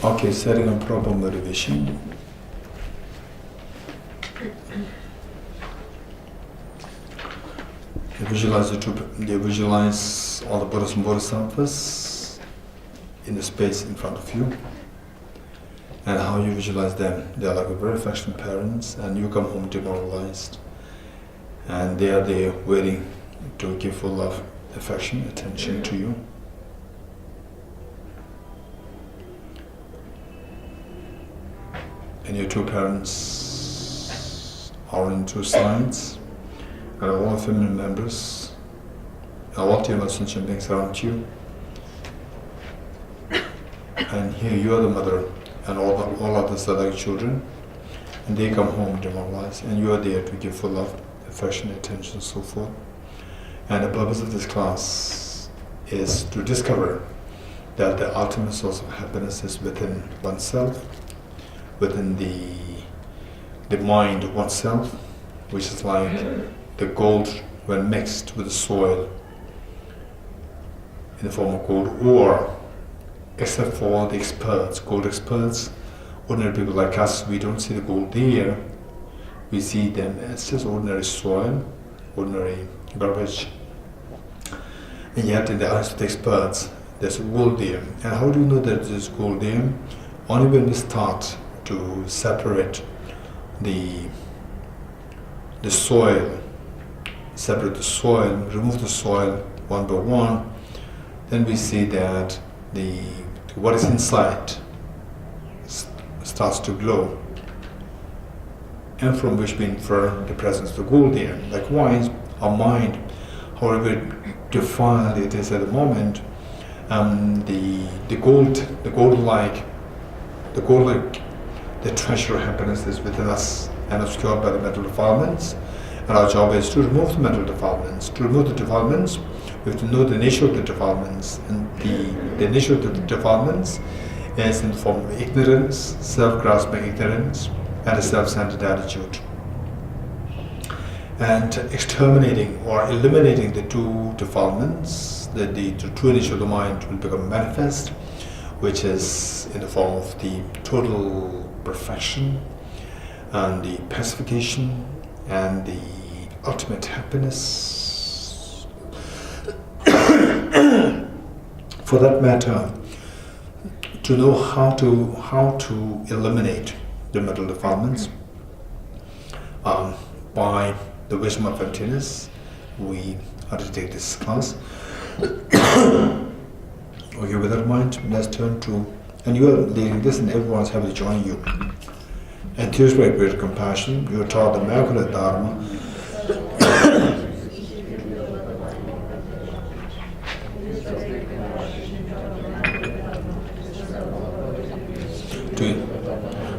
Okay, setting up proper motivation. You visualize all the Buddhas and Bodhisattvas in the space in front of you. And how you visualize them. They are like a very affectionate parents, and you come home demoralized. And they are there waiting to give full love, affection, attention to you. And your two parents are on two sides, and all family members, and all the sentient beings around you. And here you are the mother, and all others are like children, and they come home demoralized, and you are there to give full love, affection, attention, and so forth. And the purpose of this class is to discover that the ultimate source of happiness is within oneself, within the mind of oneself, which is like the gold when mixed with the soil in the form of gold ore. Except for all the experts, gold experts, ordinary people like us, we don't see the gold there. We see them as just ordinary soil, ordinary garbage. And yet in the eyes of the experts, there's gold there. And how do you know that there's gold there? Only when we start to separate the soil, remove the soil one by one, then we see that what is inside starts to glow, and from which we infer the presence of the gold there. Likewise, our mind, however defiled it is at the moment, the treasure of happiness is within us and obscured by the mental defilements. And our job is to remove the mental defilements. To remove the defilements, we have to know the nature of the defilements, and the nature of the defilements is in the form of ignorance, self-grasping ignorance, and a self-centered attitude. And exterminating or eliminating the two defilements, the true nature of the mind will become manifest, which is in the form of the total perfection and the pacification and the ultimate happiness. For that matter, to know how to eliminate the mental defilements by the wisdom of emptiness, we are to take this class. Okay, with that in mind, let's turn to, and you are leading this, and everyone's happy to join you. Enthused by great compassion, you are taught the Immaculate Dharma.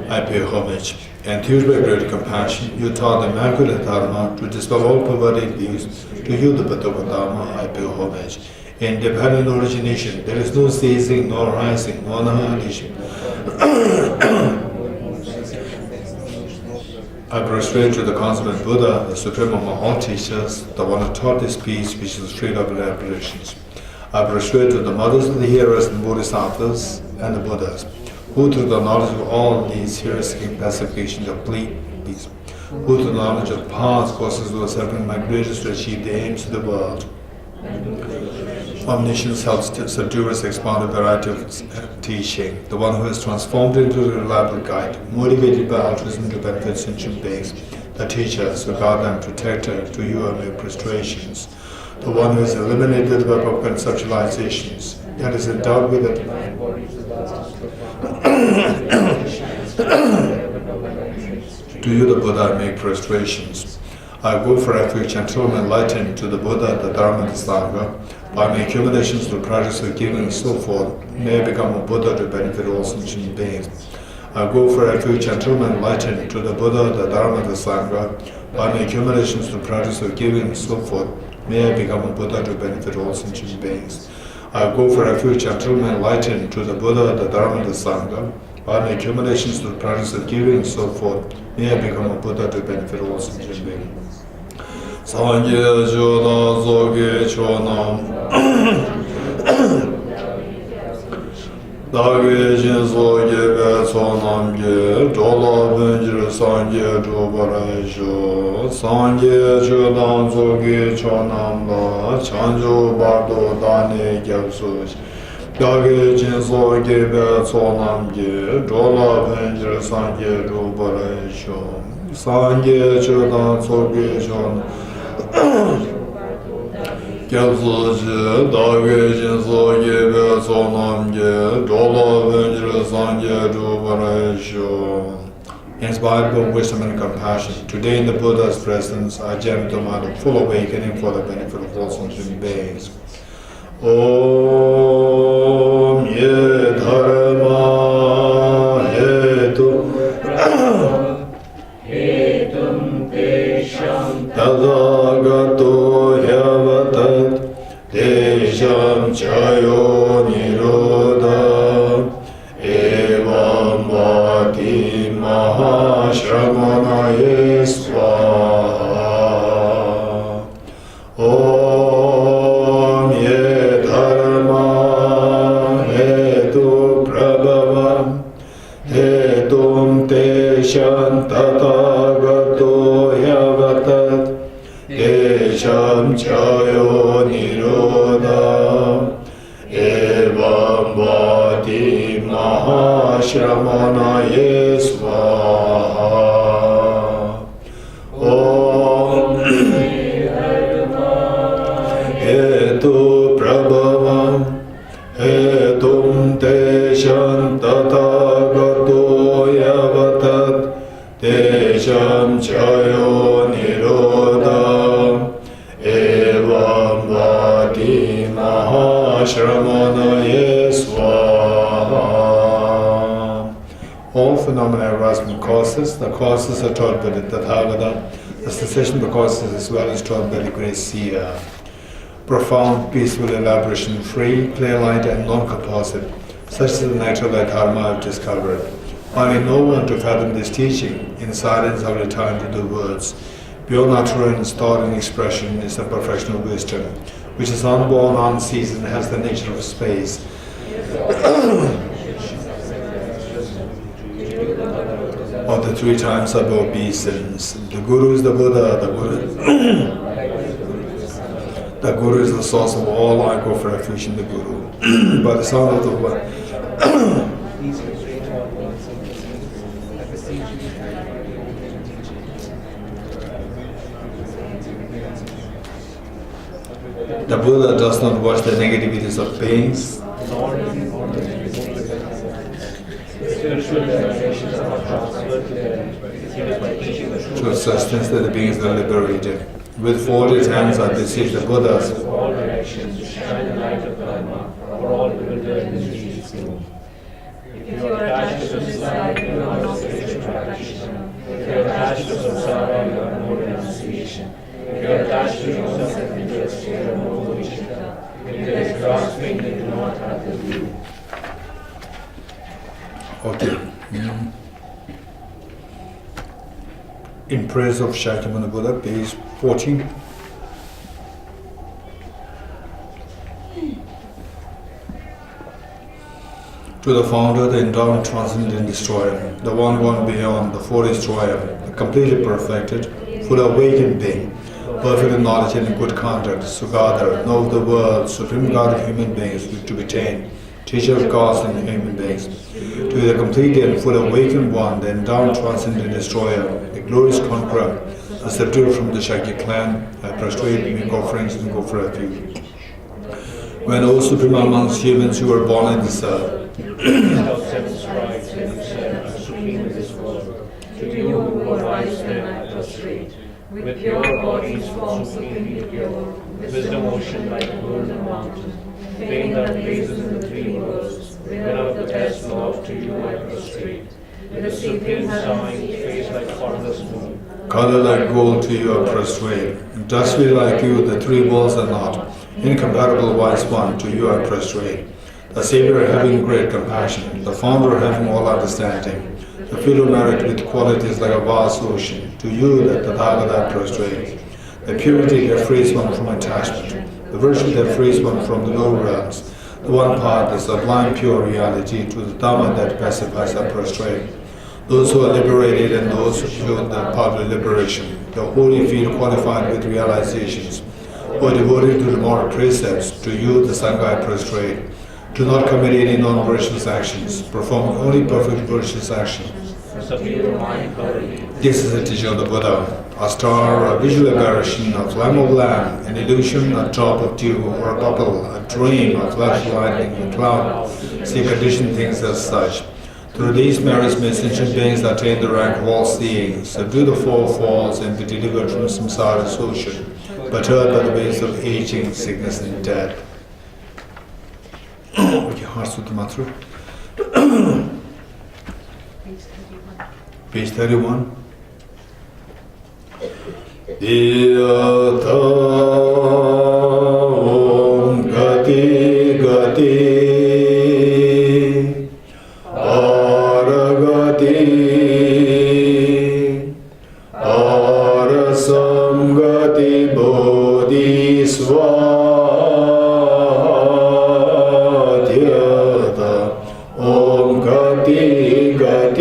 I pay homage. Enthused by great compassion, you taught the Immaculate Dharma to dispel all perverted views. To you, the Buddha Dharma, I pay homage. Independent origination, there is no ceasing, nor rising, nor annihilation. I prostrate to the consummate Buddha, the supreme among all teachers, the one who taught this peace which is freed of aberrations. I prostrate to the mothers of the hearers and Bodhisattvas and the Buddhas, who through the knowledge of all these hearers gain pacification, complete peace, who through the knowledge of past causes were separate migrators to achieve the aims of the world. Omniscience helps to subdue us, expand a variety of teaching, the one who is transformed into a reliable guide, motivated by altruism to benefit sentient beings, the teacher, so guard and protector, to you I make prostrations, the one who has eliminated the web of conceptualizations, and is endowed with it. To you, the Buddha, I make prostrations. I go for refuge until I'm enlightened to the Buddha, the Dharma, the Sangha. By my accumulations to practice of giving and so forth, may I become a Buddha to benefit all sentient beings. I go for refuge until I'm enlightened to the Buddha, the Dharma, the Sangha. By my accumulations to practice of giving and so forth, may I become a Buddha to benefit all sentient beings. I go for refuge until I'm enlightened to the Buddha, the Dharma, the Sangha. By my accumulations to the practice of giving and so forth, may I become a Buddha to benefit all sentient beings. Sangye Joda Zoge Chonam Dāgī jīnsō gībē sōnām gī, dōlā bīñjir sāngī chūparāyishō, sāngī chūdāṃ sōgī chōnām lā, chāñchū bārdō dāni gyabsūsh. Dāgī jīnsō gībē sōnām gī, dōlā bīñjir sāngī chūparāyishō, sāngī chūdāṃ sōgī chōnām Gyabsūshī, dāgī jīnsō gībē sōnām gī, dōlā bīñjir sāngī chūparāyishō. Inspired by wisdom and compassion, today in the Buddha's presence, I gem the mind of full awakening for the benefit of all sentient beings. Om ye dharma hetu hetum tesham tadagato yavatat tesham chayo nirodha evam vati mahashramanaye swaha. Om ye dharma hetu prabhavam hetum tesham tatagato yavatat tesham chayo nirodha evam vati mahashramanaye swaha. Om hetu prabhavam hetum tesham tatagato yavatat tesham chayo nirodha evam vati mahashramanaye swaha. All phenomena arise from causes. The causes are taught by the Tathagata. The cessation of the causes as well is taught by the great seer. Profound, peaceful elaboration, free, clear light and non-composite. Such is the natural light dharma I have discovered. Finding no one to fathom this teaching, in silence I will return to the words. Pure utterance, thought and expression is the perfection of wisdom, which is unborn, unceased and has the nature of space. Of the three times above obeisance, the Guru is the Buddha, the Guru is the source of all. I go for refuge in the Guru. By the sound of the word. The Buddha does not watch the negativities of beings. Through sustenance that the beings are liberated. With folded hands I beseech the Buddhas of all directions to shine the light of Dharma for all bewildered and diseased. If you are attached to this life, you are not spiritual practitioner. If you are attached to samsara, you are more renunciation. If you are attached to your self-interest, you are more vishita. If there is grasping, you do not have the view. Okay. In praise of Shakyamuni Buddha, page 14. To the founder, the endowed, transcendent destroyer, the one beyond, the four destroyer, the completely perfected, full awakened being, perfect in knowledge and in good conduct, Sugadhara, know of the world, supreme God of human beings, to be attained, teacher of gods and human beings, to the complete and full awakened one, the endowed, transcendent destroyer, the glorious conqueror, the subdued from the Shakya clan, I prostrate, make offerings and go for refuge. When O supreme amongst humans who were born in this earth, supreme in this world, to you who are wise men I prostrate, with pure bodies formed supremely pure, wisdom ocean like a golden mountain, fame that blazes in the three worlds, winner of the best Lord, to you I prostrate, with a sapient sign, face like fatherless moon. Color like gold, to you I prostrate, dusty like you, the three worlds are not, incomparable wise one, to you I prostrate, the Savior having great compassion, the Founder having all understanding, the field of merit with qualities like a vast ocean, to you that Tathagata prostrate, the purity that frees one from attachment, the virtue that frees one from the lower realms, the one path, the sublime pure reality, to the Dhamma that pacifies the prostrate. Those who are liberated and those who feel the path of liberation, the holy feel qualified with realizations, who are devoted to the moral precepts, to you the Sangha I prostrate. Do not commit any non-virtuous actions, perform only perfect virtuous actions. This is the teaching of the Buddha. A star, a visual apparition, a flame of lamp, an illusion, a drop of dew, or a bubble, a dream, a flash of lightning, a cloud, see conditioned things as such. Through these merits may sentient beings attain the rank of all seeing, subdue the four falls, and be delivered from samsara's ocean, perturbed by the waves of aging, sickness, and death. Okay, Heart Sutta Mantra. Page 31. Iyata Om Gati Gati Aragati Arasam Gati Bodhisvatyata Om Gati Gati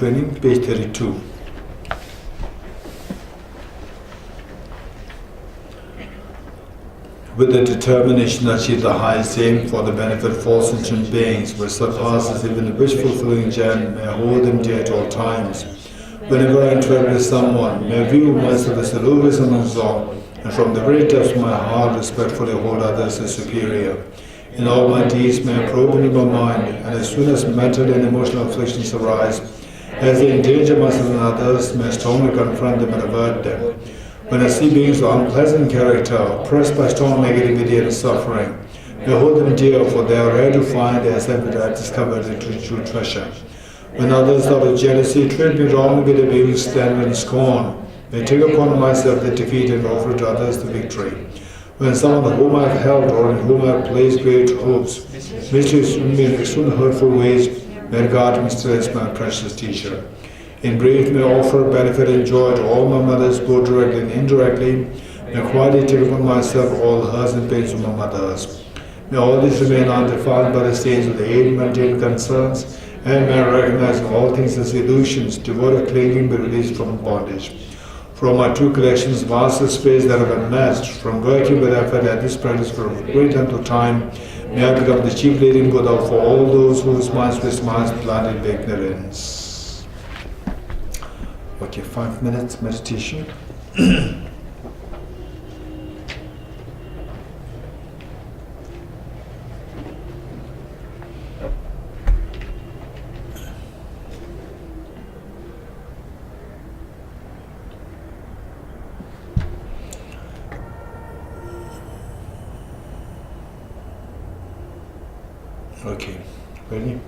Training, page 32. With the determination to achieve the highest aim for the benefit of all sentient beings, which surpasses even the wish-fulfilling Jen, may I hold them dear at all times. Whenever I interact with someone, may I view myself as the lowest amongst all, and from the very depths of my heart respectfully hold others as superior. In all my deeds, may I probe into my mind, and as soon as mental and emotional afflictions arise, as they endanger myself and others, may I strongly confront them and avert them. When I see beings of unpleasant character, oppressed by strong negativity and suffering, may I hold them dear, for they are rare to find as I have discovered the true treasure. When others out of jealousy treat me wrongly with abuse, slander and scorn, may I take upon myself the defeat and offer to others the victory. When someone whom I have held or in whom I have placed great hopes mistreats me in extreme hurtful ways, may God still is my precious teacher. In brief, may I offer benefit and joy to all my mothers, both directly and indirectly. May I quietly take upon myself all hurts and pains of my mothers. May all this remain undefiled by the stains of the eight mundane concerns, and may I recognize all things as illusions, devoid of clinging, be released from bondage. From my two collections, vast space that have amassed, from working with effort at this practice for a great length of time, may I become the chief leading Buddha for all those whose minds were planted with ignorance. Okay, 5 minutes meditation. Okay, ready?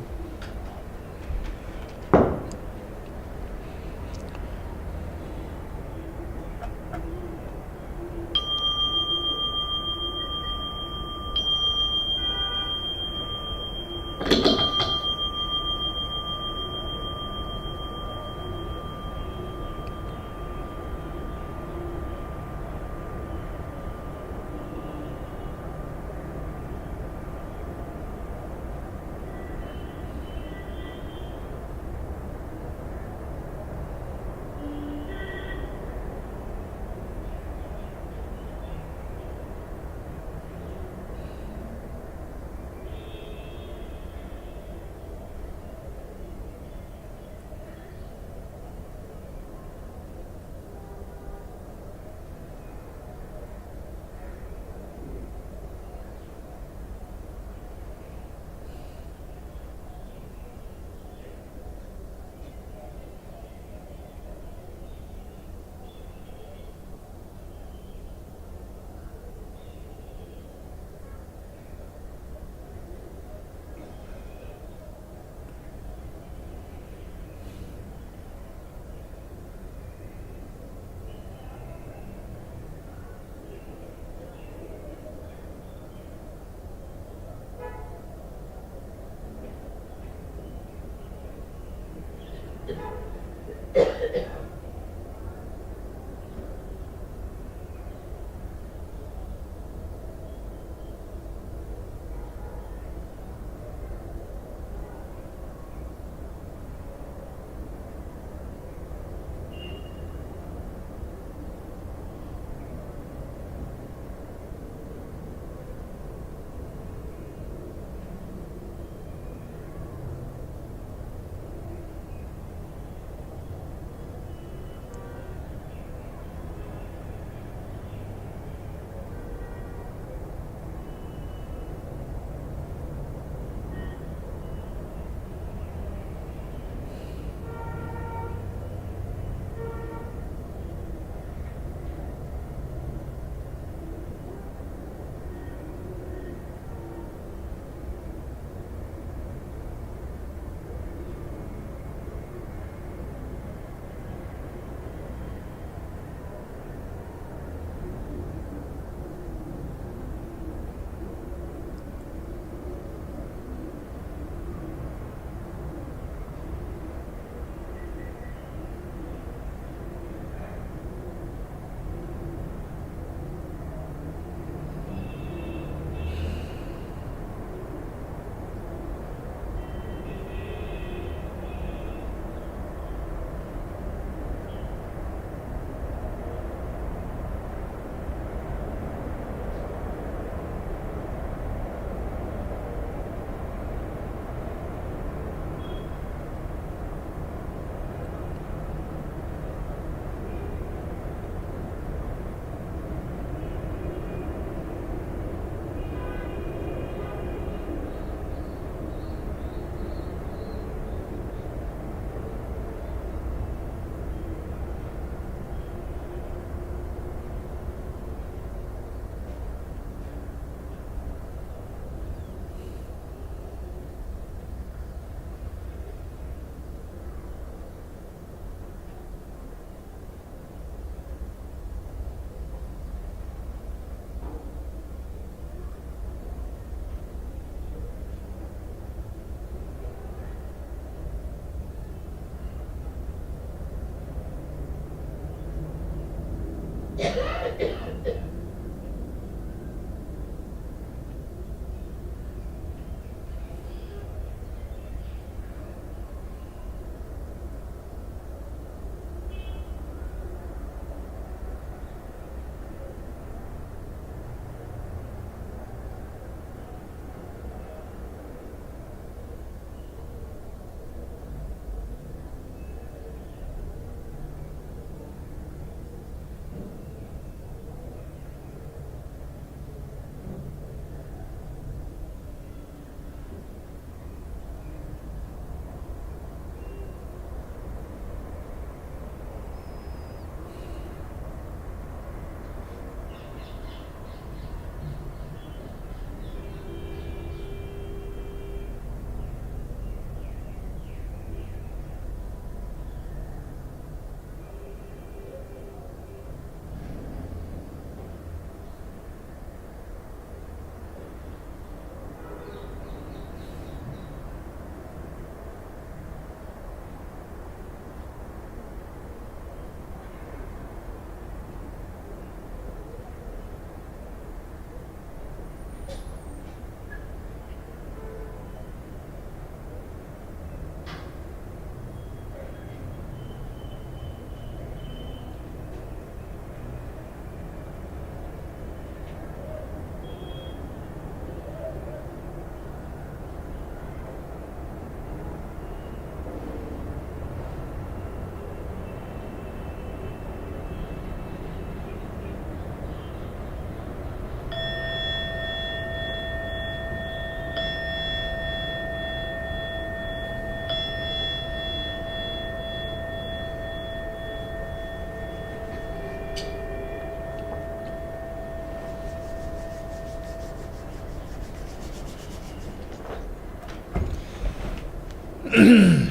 Okay.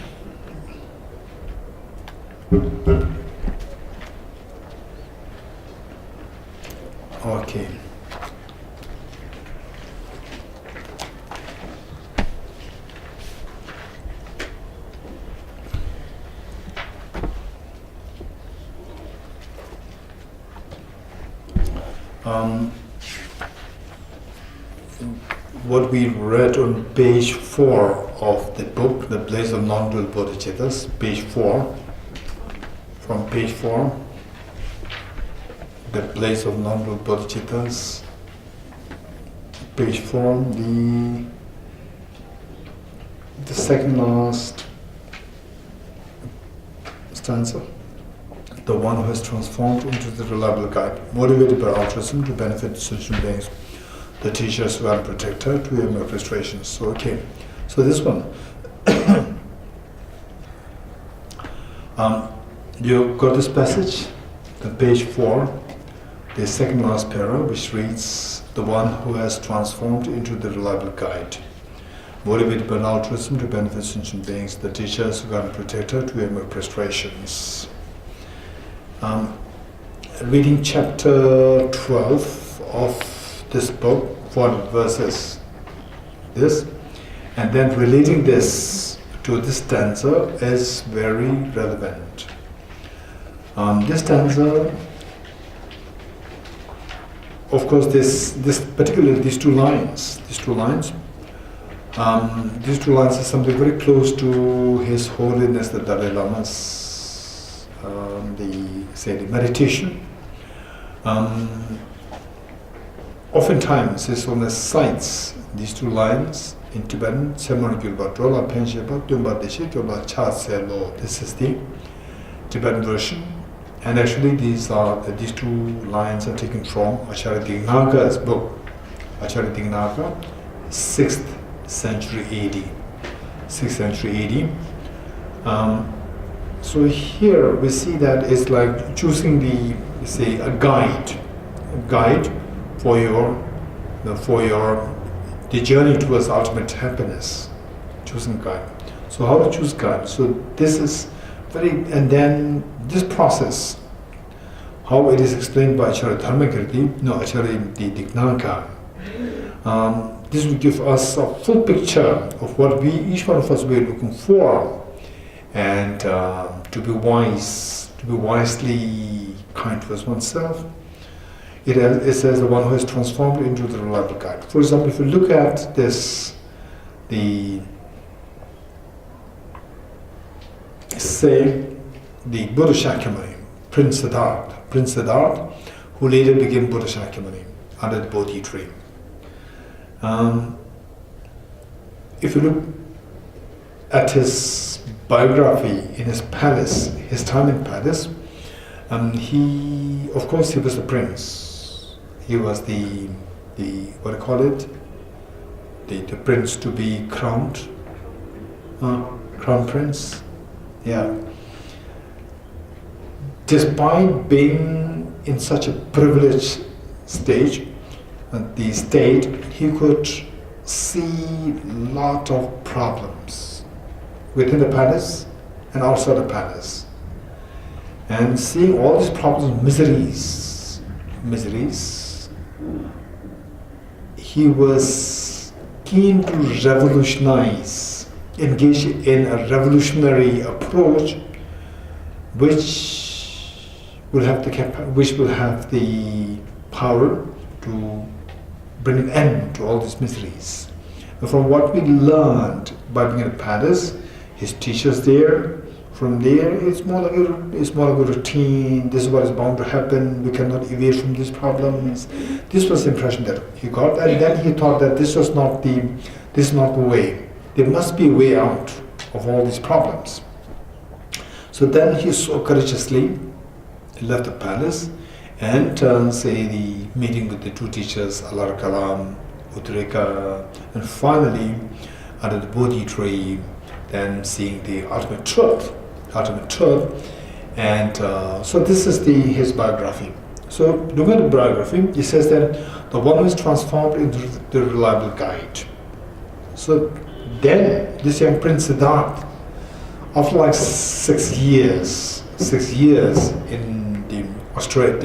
What we read on page 4 of the book, The Place of Non-Dual Bodhicittas, page 4, from page 4, The Place of Non-Dual Bodhicittas, page 4, the second last stanza. The one who has transformed into the reliable guide, motivated by altruism to benefit sentient beings, the teachers who are protector to your mere frustrations. So, okay. So this one, you got this passage, the page 4, the second last para, which reads, the one who has transformed into the reliable guide, motivated by altruism to benefit sentient beings, the teachers who are protector to your mere frustrations. Reading chapter 12 of this book, 40 verses, this, and then relating this to this stanza is very relevant. This stanza, of course, particularly these two lines are something very close to His Holiness the Dalai Lama's the meditation. Oftentimes His Holiness cites these two lines in Tibetan. This is the Tibetan version, and actually these two lines are taken from Acharya Aryadava's book, Acharya Aryadava, 6th century AD. 6th century AD. So here we see that it's like choosing a guide for the journey towards ultimate happiness. Choosing guide. So how to choose guide? So this is and then this process, how it is explained by Acharya Acharya Dignanka. This will give us a full picture of what each one of us will be looking for. And to be wisely kind towards oneself. It says the one who is transformed into the reliable guide. For example, if you look at this, the Buddha Shakyamuni, Prince Siddhartha, who later became Buddha Shakyamuni under the Bodhi tree. If you look at his biography in his palace, his time in palace, he was the prince. He was the prince to be crowned, crown prince. Yeah. Despite being in such a privileged state, he could see lot of problems within the palace and outside the palace. And seeing all these problems, miseries, he was keen to revolutionize, engage in a revolutionary approach which will have the power to bring an end to all these miseries. And from what we learned by being in a palace, his teachers there, from there it's more like a routine. This is what is bound to happen. We cannot evade from these problems. This was the impression that he got, and then he thought that this is not the way. There must be a way out of all these problems. So then he so courageously left the palace and the meeting with the two teachers, Alar Kalam, Utreka, and finally under the Bodhi tree, then seeing the ultimate truth. And so this is his biography. So looking at the biography, he says that the one who is transformed into the reliable guide. So then this young Prince Siddhartha, After like 6 years in the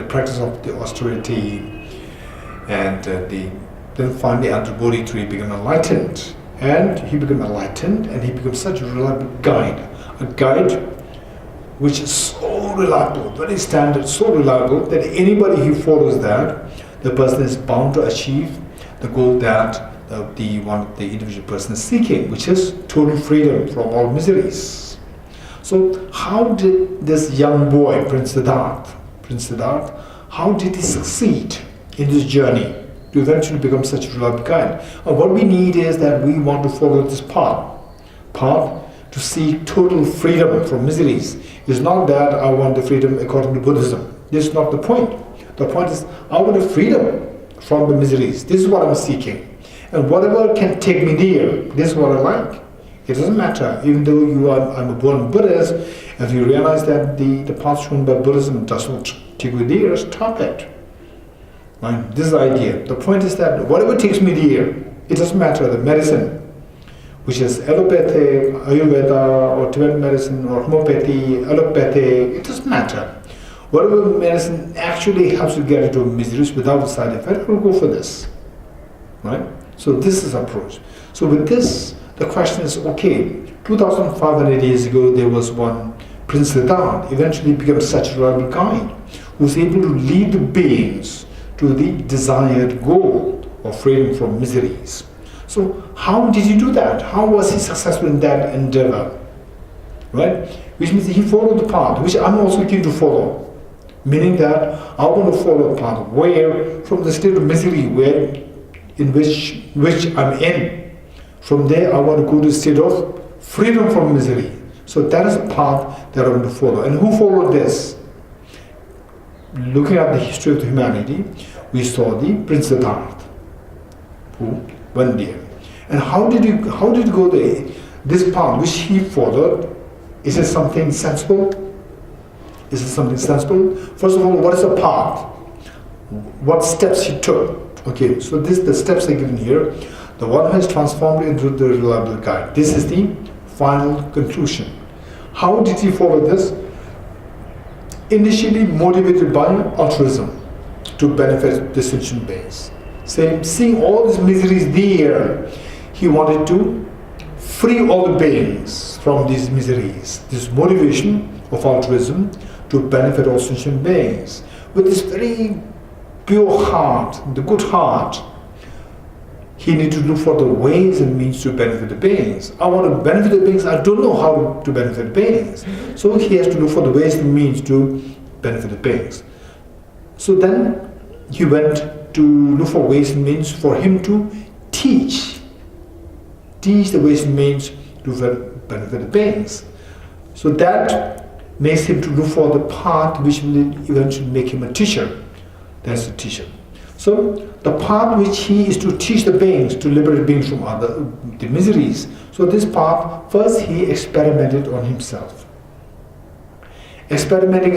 practice of the austerity, and then finally Ajahn Bodhi tree became enlightened, and he became such a reliable guide, a guide which is so reliable, very standard, so reliable that anybody who follows that, the person is bound to achieve the goal that the individual person is seeking, which is total freedom from all miseries. So how did this young boy, Prince Siddhartha, how did he succeed in this journey to eventually become such a reliable guide? And what we need is that we want to follow this path to seek total freedom from miseries. It's not that I want the freedom according to Buddhism. This is not the point. The point is I want the freedom from the miseries. This is what I'm seeking. And whatever can take me there, this is what I like. It doesn't matter, even though I'm a born Buddhist, if you realize that the path shown by Buddhism does not take you there, stop it. Right? This is the idea. The point is that whatever takes me there, it doesn't matter, the medicine, which is allopathic, Ayurveda, or Tibetan medicine, or homeopathy, allopathic, it doesn't matter. Whatever medicine actually helps you get into miseries without a side effect, we'll go for this. Right? So this is approach. So with this, the question is, okay, 2,500 years ago, there was one Prince Siddhartha, eventually became such a reliable guide, who was able to lead the beings to the desired goal of freedom from miseries. So how did he do that? How was he successful in that endeavor? Right? Which means he followed the path, which I'm also keen to follow. Meaning that I want to follow a path where, from the state of misery in which I'm in, from there I want to go to a state of freedom from misery. So that is a path that I want to follow. And who followed this? Looking at the history of humanity, we saw the Prince Siddhartha, who went there. And how did he go there? This path which he followed, is it something sensible? Is it something sensible? First of all, what is the path? What steps he took? Okay, so the steps are given here. The one has transformed into the reliable guide. This is the final conclusion. How did he follow this? Initially motivated by altruism to benefit the sentient beings. Seeing all these miseries there, he wanted to free all the beings from these miseries. This motivation of altruism to benefit all sentient beings. With this very pure heart, the good heart, he needs to look for the ways and means to benefit the beings. I want to benefit the beings, I don't know how to benefit the beings. So he has to look for the ways and means to benefit the beings. So then he went to look for ways and means for him to teach the ways and means to benefit the beings. So that makes him to look for the path which will eventually make him a teacher. That's the teacher. So the path which he is to teach the beings, to liberate beings from the miseries. So this path, first he experimented on himself. Experimenting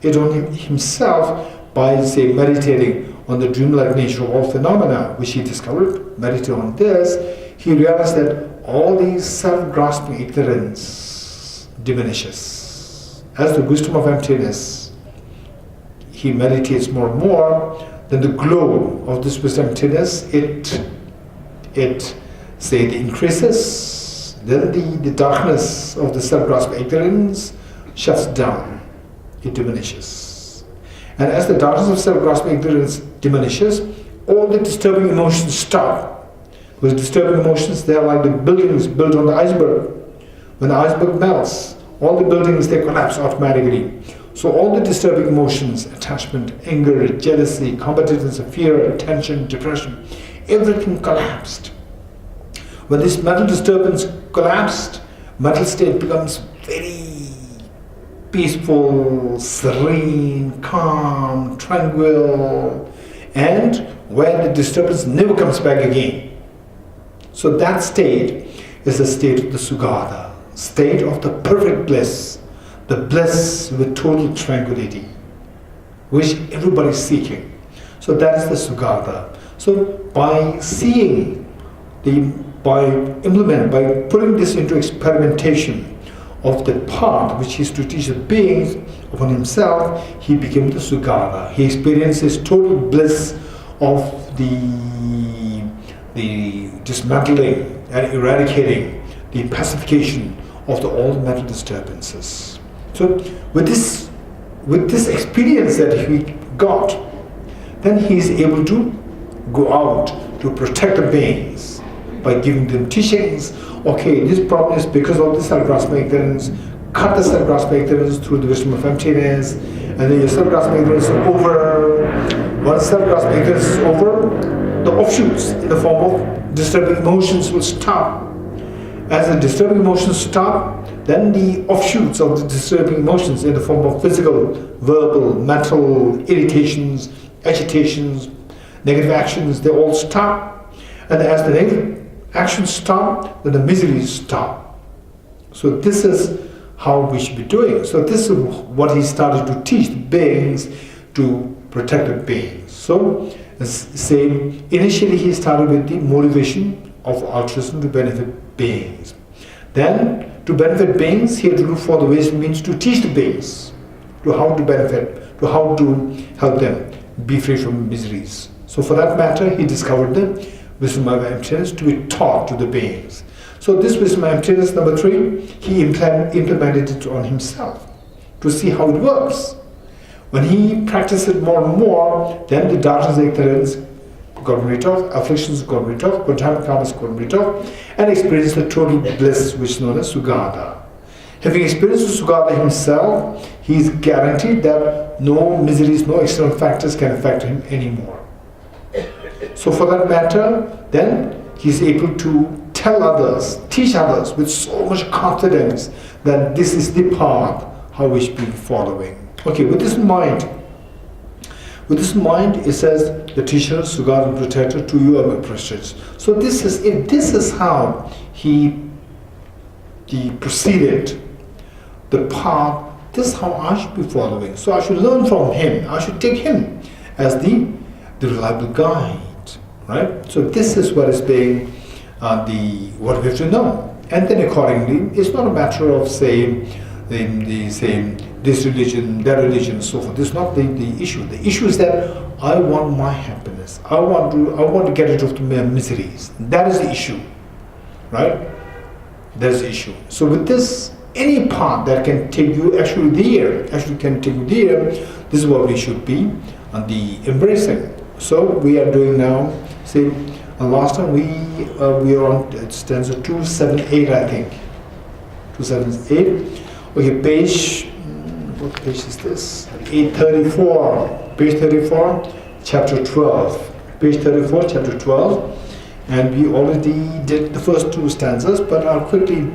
it on himself by, say, meditating on the dreamlike nature of all phenomena, which he discovered. Meditating on this, he realized that all these self-grasping ignorance diminishes. As the wisdom of emptiness, he meditates more and more, then the glow of this wisdom emptiness, it increases, then the darkness of the self-grasping ignorance shuts down, it diminishes. And as the darkness of self-grasping ignorance diminishes, all the disturbing emotions stop. With disturbing emotions, they are like the buildings built on the iceberg. When the iceberg melts, all the buildings, they collapse automatically. So all the disturbing emotions, attachment, anger, jealousy, competitiveness, fear, tension, depression, everything collapsed. When this mental disturbance collapsed, mental state becomes very peaceful, serene, calm, tranquil, and where the disturbance never comes back again. So that state is the state of the Sugata, state of the perfect bliss, the bliss with total tranquility, which everybody is seeking. So that is the Sugata. So by seeing, by putting this into experimentation of the path which he is to teach the beings upon himself, he became the Sugata. He experiences total bliss of the dismantling and eradicating, the pacification of all the mental disturbances. So with this experience that he got, then he is able to go out to protect the beings by giving them teachings. Okay, this problem is because of the self-grasping ignorance. Cut the self-grasping ignorance through the wisdom of emptiness, and then your self-grasping ignorance is over. Once self-grasping ignorance is over, the offshoots in the form of disturbing emotions will stop. As the disturbing emotions stop, then the offshoots of the disturbing emotions in the form of physical, verbal, mental irritations, agitations, negative actions, they all stop. And as the negative actions stop, then the miseries stop. So this is how we should be doing. So this is what he started to teach the beings to protect the beings. So same, initially he started with the motivation of altruism to benefit beings. Then to benefit beings, he had to look for the ways and means to teach the beings to how to benefit, to how to help them be free from miseries. So for that matter, he discovered the wisdom of emptiness to be taught to the beings. So this wisdom of emptiness, number 3, he implemented it on himself to see how it works. When he practiced it more and more, then the darkness and ignorance got rid of, afflictions got rid of, contaminant karmas got rid of, and experienced the total bliss which is known as Sugata. Having experienced the Sugata himself, he is guaranteed that no miseries, no external factors can affect him anymore. So for that matter, then he is able to tell others, teach others with so much confidence that this is the path how we should be following. Okay, with this in mind, it says, the teacher, Sugata and protector, to you are my precious. So this is how he proceeded, the path, this is how I should be following. So I should learn from him, I should take him as the reliable guide, right? So this is what is being, what we have to know. And then accordingly, it's not a matter of saying, this religion, that religion, and so forth. This is not the issue. The issue is that I want my happiness. I want to get rid of the miseries. That is the issue, right? That is the issue. So with this, any path that can take you this is what we should be embracing. So we are doing now. See, last time we are on stanza 278, I think. 278. Okay, page. What page is this? 834. Page 34, chapter 12. Page 34, chapter 12. And we already did the first 2 stanzas, but I'll quickly,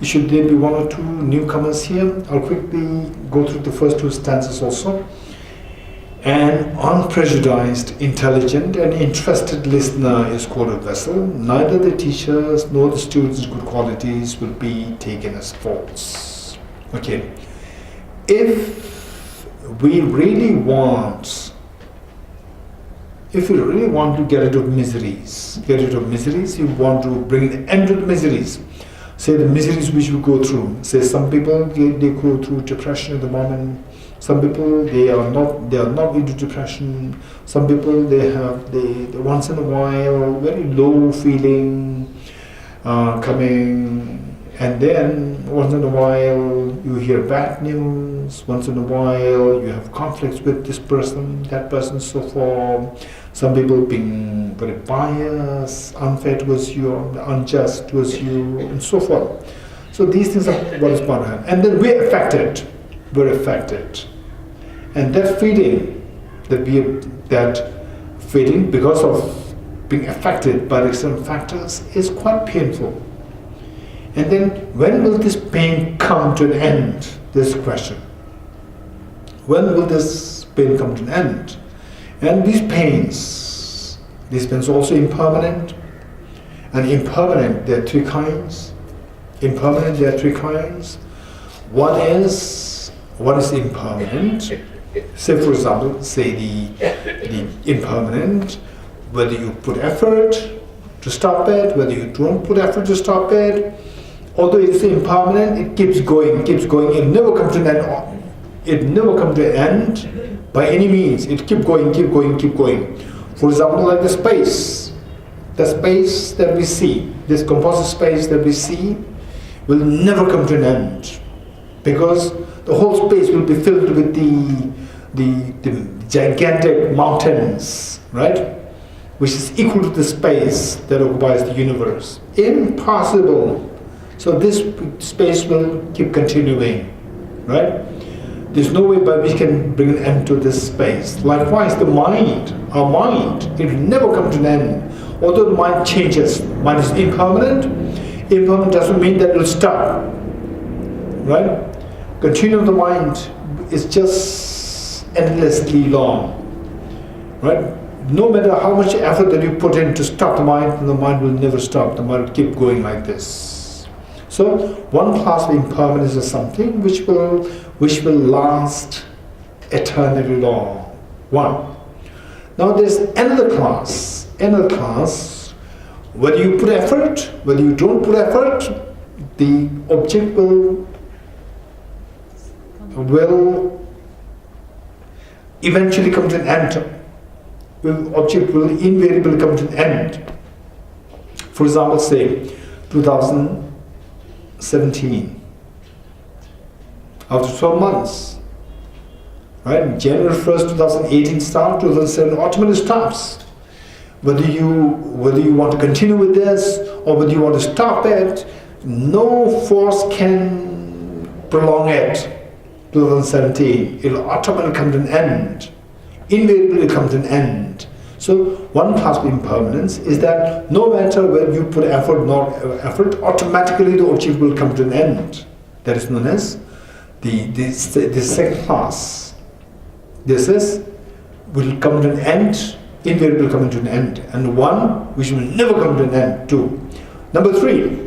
should there be 1 or 2 newcomers here, I'll quickly go through the first 2 stanzas also. An unprejudiced, intelligent and interested listener is called a vessel. Neither the teachers nor the students' good qualities will be taken as faults. Okay. If we really want to get rid of miseries, you want to bring an end to the miseries. Say the miseries which we go through. Say some people they go through depression at the moment. Some people they are not into depression. Some people they once in a while very low feeling coming, and then once in a while you hear bad news. Once in a while you have conflicts with this person, that person, so forth. Some people being very biased, unfair towards you, unjust towards you, and so forth. So these things are what is part of it. And then we're affected. And that feeling, because of being affected by the external factors, is quite painful. And then when will this pain come to an end? This is the question. When will this pain come to an end? And these pains are also impermanent. And impermanent, there are 3 kinds. One is impermanent. Say, for example, the impermanent, whether you put effort to stop it, whether you don't put effort to stop it, although it is impermanent, it keeps going, it never comes to an end. It never comes to an end by any means. It keeps going. For example, like the space that we see, this composite space that we see will never come to an end, because the whole space will be filled with the gigantic mountains, right? Which is equal to the space that occupies the universe. Impossible. So this space will keep continuing, right? There's no way by which we can bring an end to this space. Likewise, the mind, our mind, it will never come to an end. Although the mind changes, mind is impermanent. Impermanent doesn't mean that it will stop, right? Continuum of the mind is just endlessly long, right? No matter how much effort that you put in to stop the mind will never stop. The mind will keep going like this. So one class of impermanence is something which will last eternally long. One. Now there's another class. Whether you put effort, whether you don't put effort, the object will eventually come to an end. The object will invariably come to an end. For example, say 2017. After 12 months, right? January 1st, 2018 starts, 2007 automatically stops. Whether you want to continue with this or whether you want to stop it, no force can prolong it. 2017, it will automatically come to an end. Invariably it comes to an end. So one class of impermanence is that no matter whether you put effort or not effort, automatically the object will come to an end. That is known as the second class. This will come to an end, invariably come to an end, and one which will never come to an end. Two. Number three,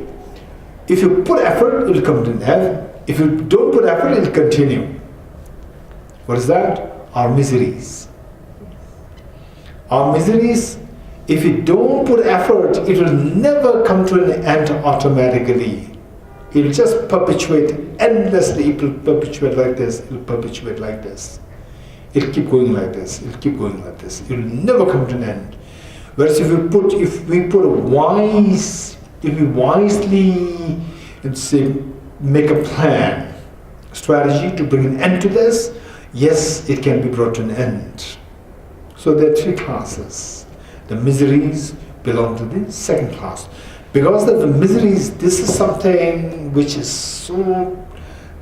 if you put effort, it will come to an end. If you don't put effort, it will continue. What is that? Our miseries. Our miseries, if you don't put effort, it will never come to an end automatically. It will just perpetuate endlessly. It will perpetuate like this. It will perpetuate like this. It will keep going like this. It will keep going like this. It will never come to an end. Whereas if we wisely, let's say, make a plan, strategy to bring an end to this, yes, it can be brought to an end. So there are three classes. The miseries belong to the second class. Because of the miseries, this is something which is so,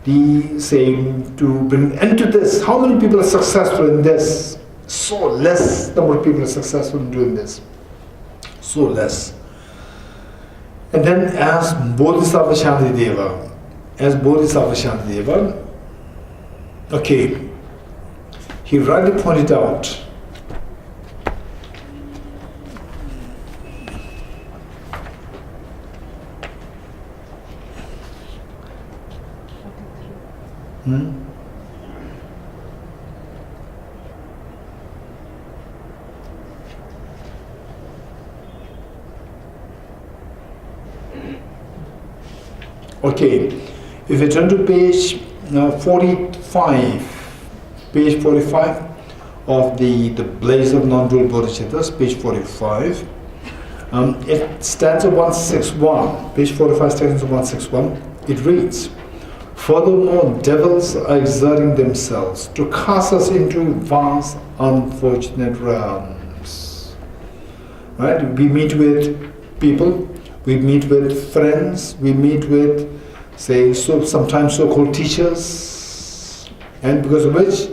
to bring an end to this. How many people are successful in this? So less number of people are successful in doing this. So less. And then as Bodhisattva Shantideva, okay, he rightly pointed out okay, if you turn to page 45, page 45 of the Blaze of Non-Dual Bodhisattvas, page 45, it stands at 161, page 45 stands at 161, it reads, "Furthermore, devils are exerting themselves to cast us into vast, unfortunate realms." Right? We meet with people, we meet with friends, we meet with, say, sometimes so-called teachers, and because of which,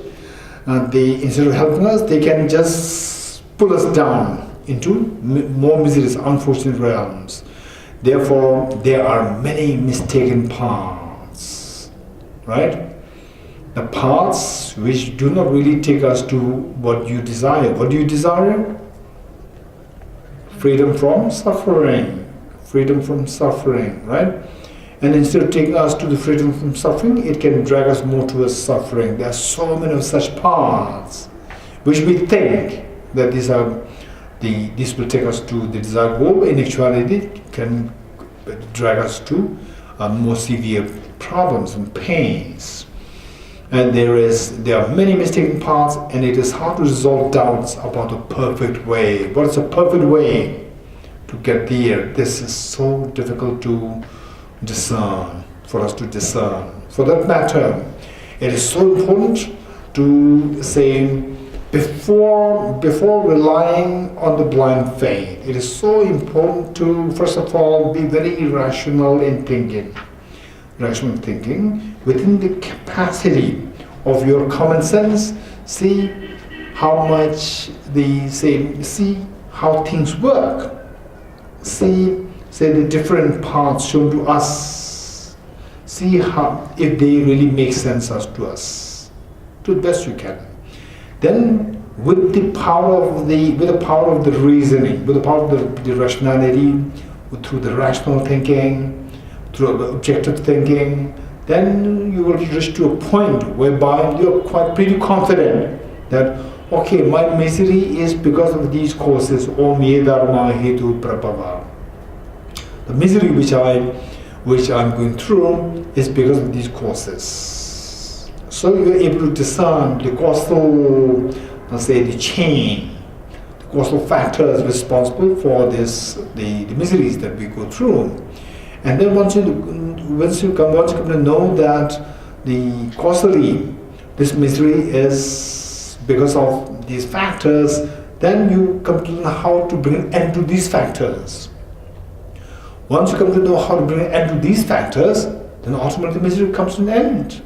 instead of helping us, they can just pull us down into more miseries, unfortunate realms. Therefore, there are many mistaken paths, right? The paths which do not really take us to what you desire. What do you desire? Freedom from suffering. Freedom from suffering, right? And instead of taking us to the freedom from suffering, it can drag us more towards suffering. There are so many of such paths which we think that this will take us to the desired goal, but in actuality it can drag us to more severe problems and pains. And there are many mistaken paths, and it is hard to resolve doubts about the perfect way. What is a perfect way to get there? This is so difficult to discern, for us to discern. For that matter, it is so important to say, before relying on the blind faith, it is so important to, first of all, be very rational in thinking. Rational thinking within the capacity of your common sense. See how much see how things work. See the different paths shown to us. See how if they really make sense to us, to the best you can. Then, with the power of the reasoning, with the power of the rationality, through the rational thinking, through the objective thinking, then you will reach to a point whereby you are pretty confident that, okay, my misery is because of these causes. Om ye dharma hetu prabhava. The misery which I'm going through is because of these causes. So you are able to discern the causal, the chain, the causal factors responsible for the miseries that we go through. And then once you come to know that the causally this misery is because of these factors, then you come to know how to bring an end to these factors. Once you come to know how to bring an end to these factors, then ultimately misery comes to an end.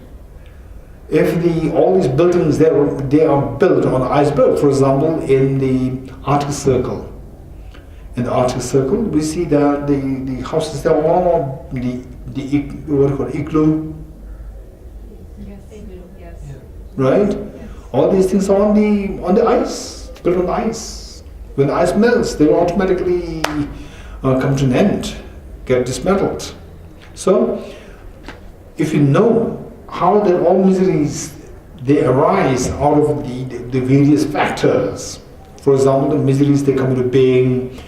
If all these buildings they are built on an iceberg, for example, in the Arctic Circle. In the Arctic Circle, we see that the houses they are all the what do you call it, igloo. Yes, igloo. Yes. Right? Yes. All these things are on the ice, built on the ice. When the ice melts, they will automatically come to an end, get dismantled. So, if you know how that all miseries they arise out of the various factors. For example, the miseries they come into being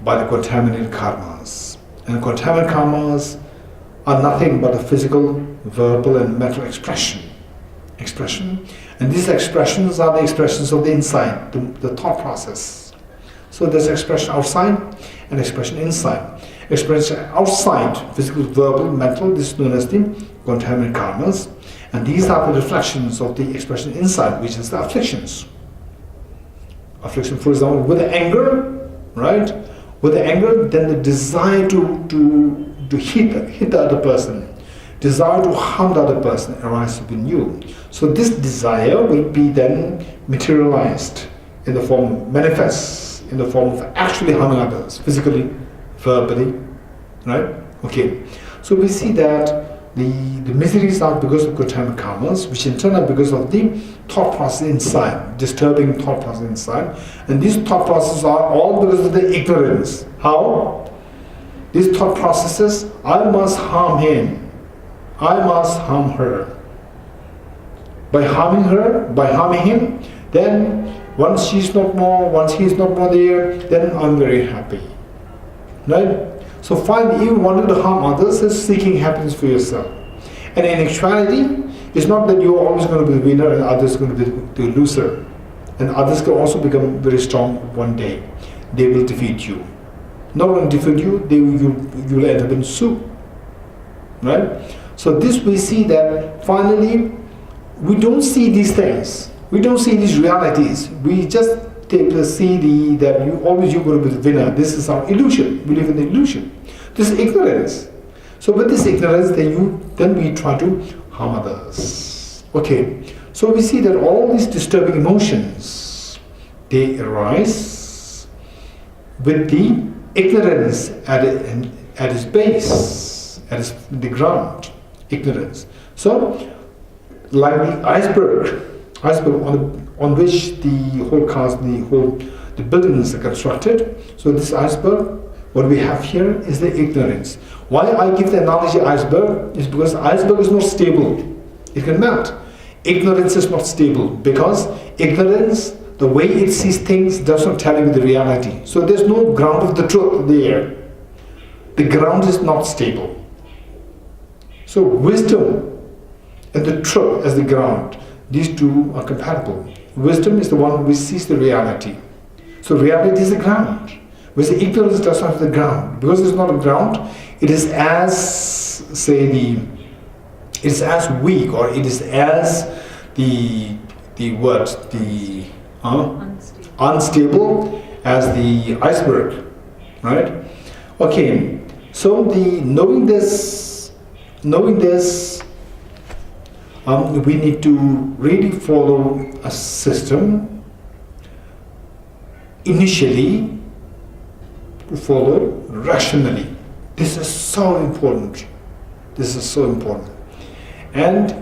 by the contaminated karmas. And contaminated karmas are nothing but a physical, verbal and mental expression. And these expressions are the expressions of the inside, the thought process. So there's expression outside and expression inside. Expression outside, physical, verbal, mental, this is known as the contaminated karmas. And these are the reflections of the expression inside, which is the afflictions. Affliction, for example, with the anger, right? With the anger, then the desire to hit the other person, desire to harm the other person arises within you. So this desire will be then materialized in the form, manifests in the form of actually harming others, physically, verbally, right? Okay. So we see that the miseries are because of contaminated karmas, which in turn are because of the thought process inside, disturbing thought process inside. And these thought processes are all because of the ignorance. How? These thought processes, I must harm him, I must harm her. By harming him, then once he is not more there, then I'm very happy. Right? So finally, you wanted to harm others is seeking happiness for yourself. And in actuality, it's not that you're always going to be the winner and others are going to be the loser. And others can also become very strong one day. They will defeat you. Not only defeat you, you will end up in soup. Right? So this we see that finally, we don't see these things. We don't see these realities. We just see that you're going to be the winner. This is our illusion. We live in the illusion. This is ignorance. So with this ignorance, then we try to harm others. Okay. So we see that all these disturbing emotions, they arise with the ignorance at its base, at the ground. Ignorance. So, like the iceberg on which the buildings are constructed. So this iceberg, what we have here is the ignorance. Why I give the analogy iceberg is because iceberg is not stable. It can melt. Ignorance is not stable because ignorance, the way it sees things, does not tell you the reality. So there's no ground of the truth there. The ground is not stable. So wisdom and the truth as the ground, these two are compatible. Wisdom is the one which sees the reality. So reality is the ground. Whereas the ignorance does not have the ground. Because it's not a ground, it is as, say, it is as weak, or it is as unstable as the iceberg, right? Okay, so the knowing this, we need to really follow a system initially, to follow rationally. This is so important. This is so important. And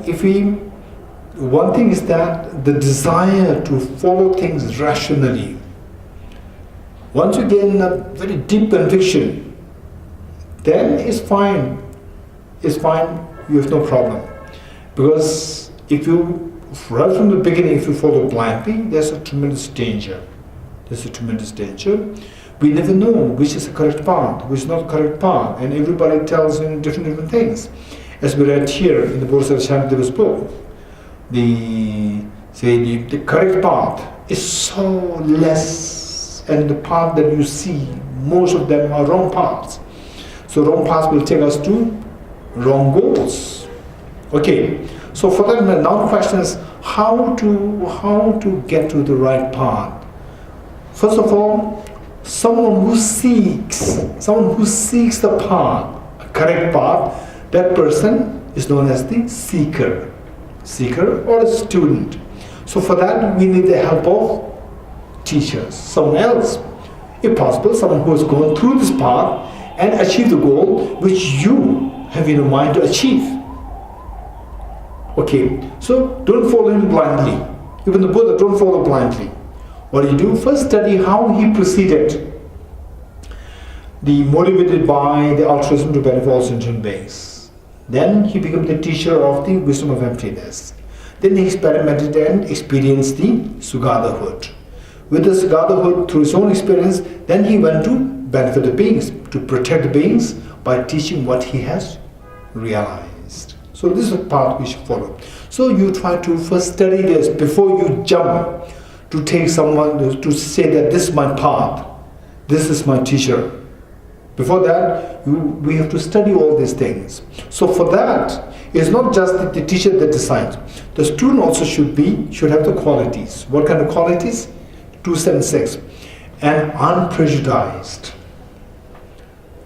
one thing is that the desire to follow things rationally. Once you gain a very deep conviction, then it's fine. It's fine, you have no problem. Because if you, right from the beginning, if you follow blindly, there's a tremendous danger. There's a tremendous danger. We never know which is the correct path, which is not the correct path, and everybody tells you different things. As we read here in the Bodhisattva Acharya Aryadeva's book, the correct path is so less, and the path that you see, most of them are wrong paths. So wrong paths will take us to wrong goals. Okay, so for that, now the question is how to get to the right path. First of all, someone who seeks the path, a correct path, that person is known as the seeker or a student. So for that, we need the help of teachers, someone else, if possible, someone who has gone through this path and achieved the goal which you have in your mind to achieve. Okay, so don't follow him blindly. Even the Buddha, don't follow blindly. What do you do? First study how he proceeded. Motivated by the altruism to benefit all sentient beings. Then he became the teacher of the wisdom of emptiness. Then he experimented and experienced the Sugadhahood. With the Sugadhahood, through his own experience, then he went to benefit the beings, to protect the beings by teaching what he has realized. So this is a path we should follow. So you try to first study this before you jump to take someone to say that this is my path, this is my teacher. Before that, we have to study all these things. So for that, it's not just the teacher that decides. The student also should have the qualities. What kind of qualities? 276. And unprejudiced.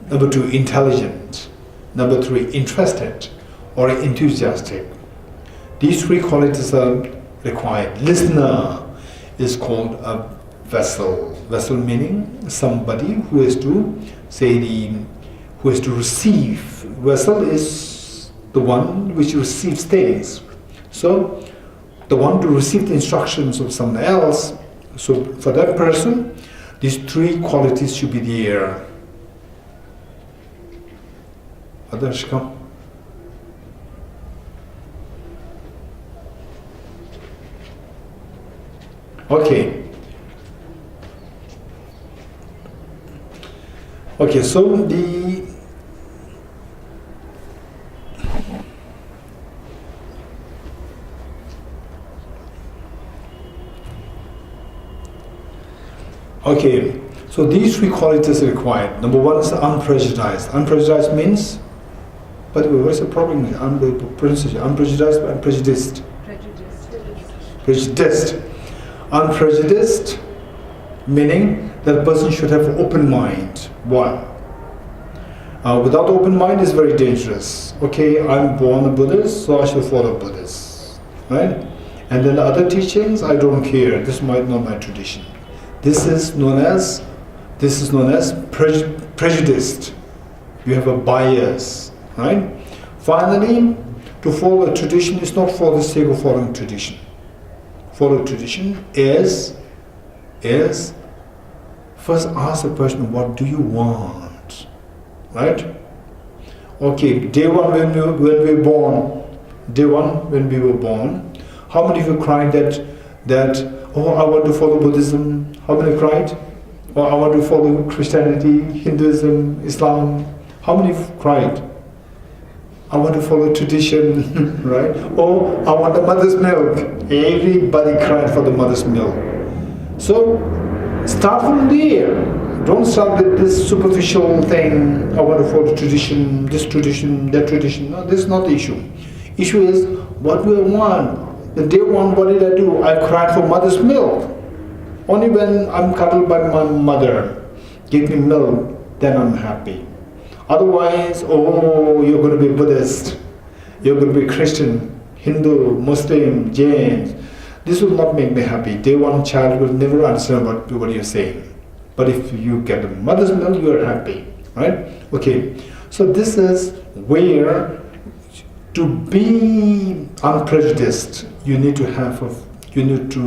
Number 2, intelligent. Number 3, interested or enthusiastic. These 3 qualities are required. Listener is called a vessel. Vessel meaning somebody who has to receive. Vessel is the one which receives things. So the one to receive the instructions of someone else. So for that person, these 3 qualities should be there. Others come. Okay. Okay, so these 3 qualities are required. Number 1 is unprejudiced. Unprejudiced means, by the way, what is the problem with pronunciation? Unprejudiced and prejudiced. Prejudiced. Unprejudiced meaning that a person should have an open mind. 1. Without open mind is very dangerous. Okay, I'm born a Buddhist, so I should follow Buddhists. Right? And then the other teachings, I don't care. This is not my tradition. This is known as prejudiced. You have a bias. Right? Finally, to follow a tradition is not for the sake of following tradition. Follow tradition is first ask the question, what do you want? Right? Okay, day one when we were born, how many of you cried that oh, I want to follow Buddhism? How many cried? Or I want to follow Christianity, Hinduism, Islam? How many cried? I want to follow tradition, right? Or I want the mother's milk. Everybody cried for the mother's milk. So start from there. Don't start with this superficial thing. I want to follow tradition, this tradition, that tradition. No, this is not the issue. Issue is what do I want? The day one, what did I do? I cried for mother's milk. Only when I'm cuddled by my mother, give me milk, then I'm happy. Otherwise, oh, you're going to be Buddhist, you're going to be Christian, Hindu, Muslim, Jain. This will not make me happy. Day one child will never understand what you're saying. But if you get the mother's milk, you're happy, right? Okay, so this is where to be unprejudiced, you need to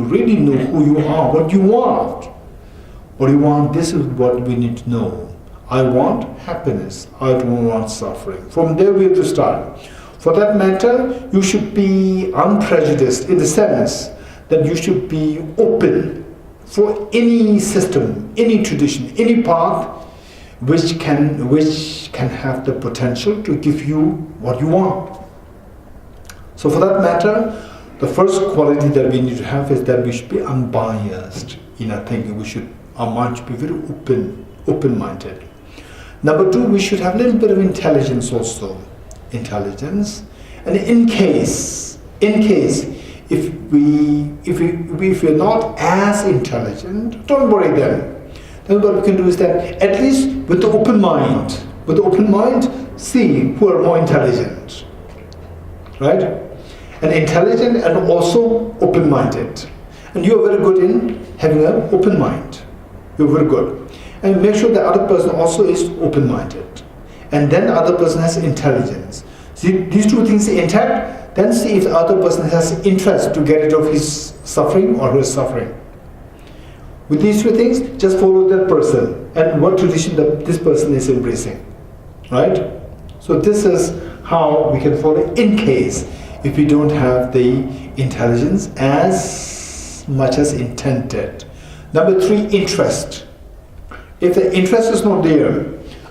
really know who you are, what you want. What you want, this is what we need to know. I want happiness, I don't want suffering. From there we have to start. For that matter, you should be unprejudiced in the sense that you should be open for any system, any tradition, any path which can have the potential to give you what you want. So for that matter, the first quality that we need to have is that we should be unbiased in our thinking. Our mind should be very open-minded. Number two, we should have a little bit of intelligence also. Intelligence. And in case, if we're not as intelligent, don't worry then. Then what we can do is that at least with the open mind, see who are more intelligent. Right? And intelligent and also open-minded. And you are very good in having an open mind. You're very good. And make sure the other person also is open-minded. And then the other person has intelligence. See, these two things are intact, then see if the other person has interest to get rid of his suffering or her suffering. With these two things, just follow that person and what tradition that this person is embracing. Right? So this is how we can follow in case if we don't have the intelligence as much as intended. Number three, interest. If the interest is not there,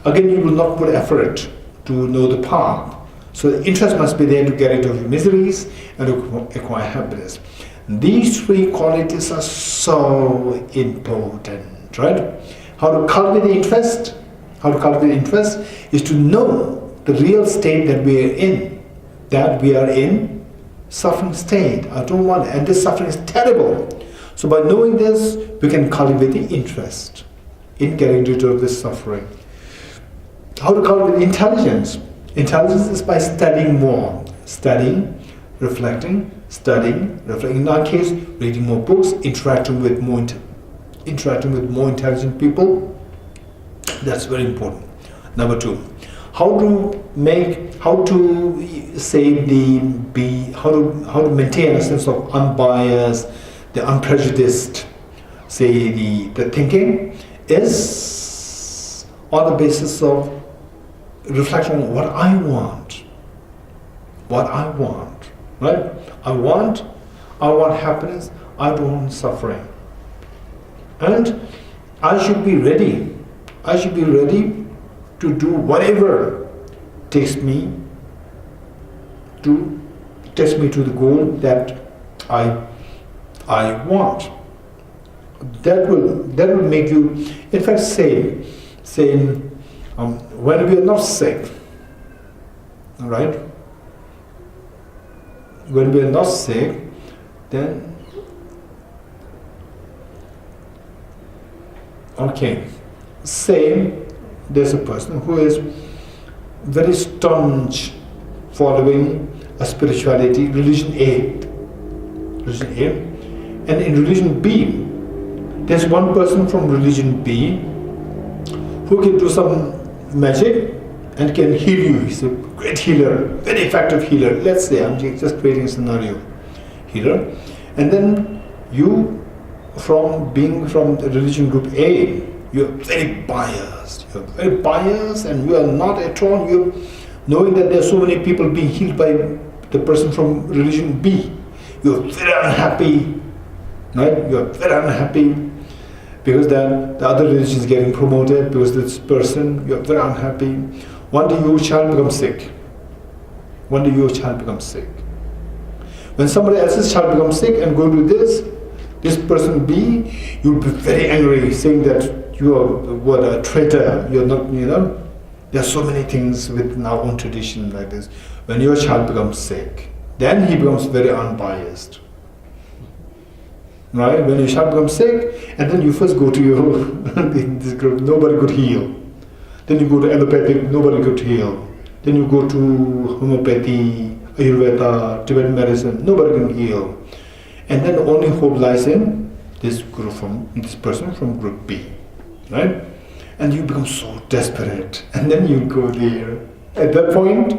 again you will not put effort to know the path. So the interest must be there to get rid of your miseries and to acquire happiness. These three qualities are so important, right? How to cultivate the interest? How to cultivate the interest is to know the real state that we are in. That we are in suffering state. I don't want it. And this suffering is terrible. So by knowing this, we can cultivate the interest in getting rid of this suffering. How to cultivate intelligence? Intelligence is by studying more. Studying, reflecting, in our case, reading more books, interacting with more intelligent people. That's very important. Number two, how to maintain a sense of unbiased, the unprejudiced, the thinking is on the basis of reflection on what I want, right? I want happiness, I don't want suffering. And I should be ready to do whatever takes me to the goal that I want. That will make you, in fact, say when we are not sick, all right? When we are not sick, then okay. Say there's a person who is very staunch following a spirituality, religion A, and in religion B, there's one person from religion B who can do some magic and can heal you. He's a great healer, very effective healer. Let's say, I'm just creating a scenario, healer. And then you, from being from the religion group A, you're very biased. And you are not at all, you're knowing that there are so many people being healed by the person from religion B. You're very unhappy, right? You're very unhappy because then the other religion is getting promoted because this person, you're very unhappy. One day your child becomes sick. one day your child becomes sick. When somebody else's child becomes sick and go to this person B, you'll be very angry, saying that you are a traitor. You're not, There are so many things within our own tradition like this. When your child becomes sick, then he becomes very unbiased. Right? When your child becomes sick, and then you first go to your this group, nobody could heal. Then you go to allopathic, nobody could heal. Then you go to homeopathy, Ayurveda, Tibetan medicine, nobody can heal. And then only hope lies in this person from group B. Right? And you become so desperate. And then you go there. At that point,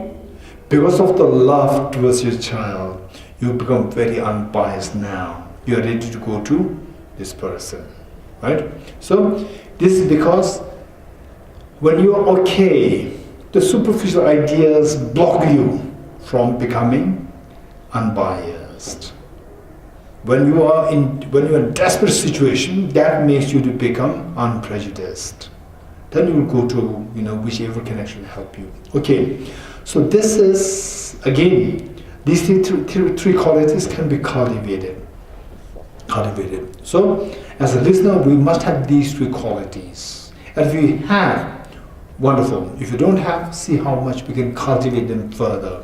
because of the love towards your child, you become very unbiased now. You are ready to go to this person. Right? So, this is because when you are okay, the superficial ideas block you from becoming unbiased. When you are in a desperate situation, that makes you to become unprejudiced. Then you will go to whichever can actually help you. Okay, so this is again, these three qualities can be cultivated. So, as a listener, we must have these three qualities. And if we have, wonderful. If you don't have, see how much we can cultivate them further.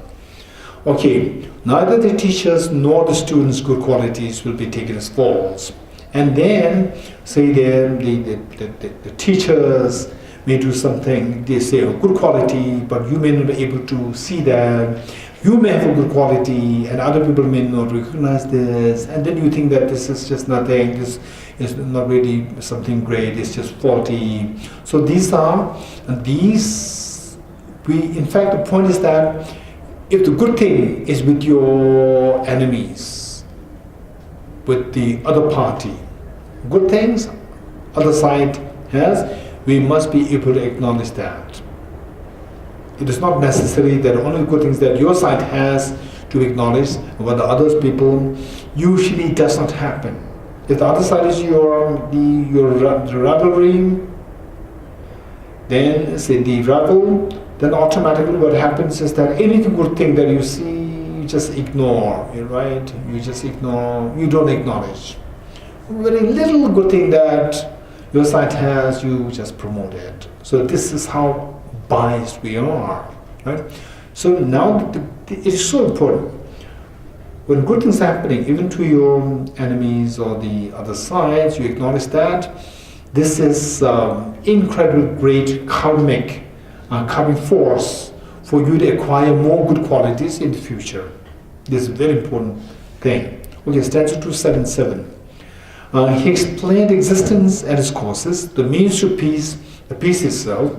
Okay, neither the teachers nor the students' good qualities will be taken as false. And then, say the teachers may do something, they say a good quality, but you may not be able to see that. You may have a good quality, and other people may not recognize this, and then you think that this is just nothing, this is not really something great, it's just faulty. So in fact, the point is that if the good thing is with your enemies, with the other party, good things, other side has, we must be able to acknowledge that. It is not necessary that only good things that your side has to acknowledge, but the other people usually does not happen. If the other side is your rivalry, then say the rival, then automatically what happens is that any good thing that you see, you just ignore, right? You just ignore, you don't acknowledge. Very little good thing that your side has, you just promote it. So this is how biased we are, right? So now it's so important. When good things are happening, even to your enemies or the other sides, you acknowledge that. This is incredibly great karmic force for you to acquire more good qualities in the future. This is a very important thing. Okay, stanza 277. He explained existence and its causes, the means to peace, the peace itself.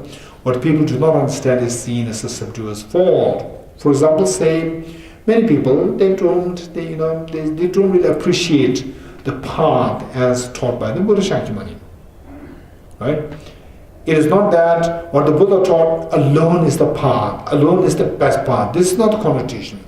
What people do not understand is seen as a subduous fault. For example, say many people they don't really appreciate the path as taught by the Buddha Shakyamuni. Right? It is not that what the Buddha taught alone is the path, alone is the best path. This is not the connotation.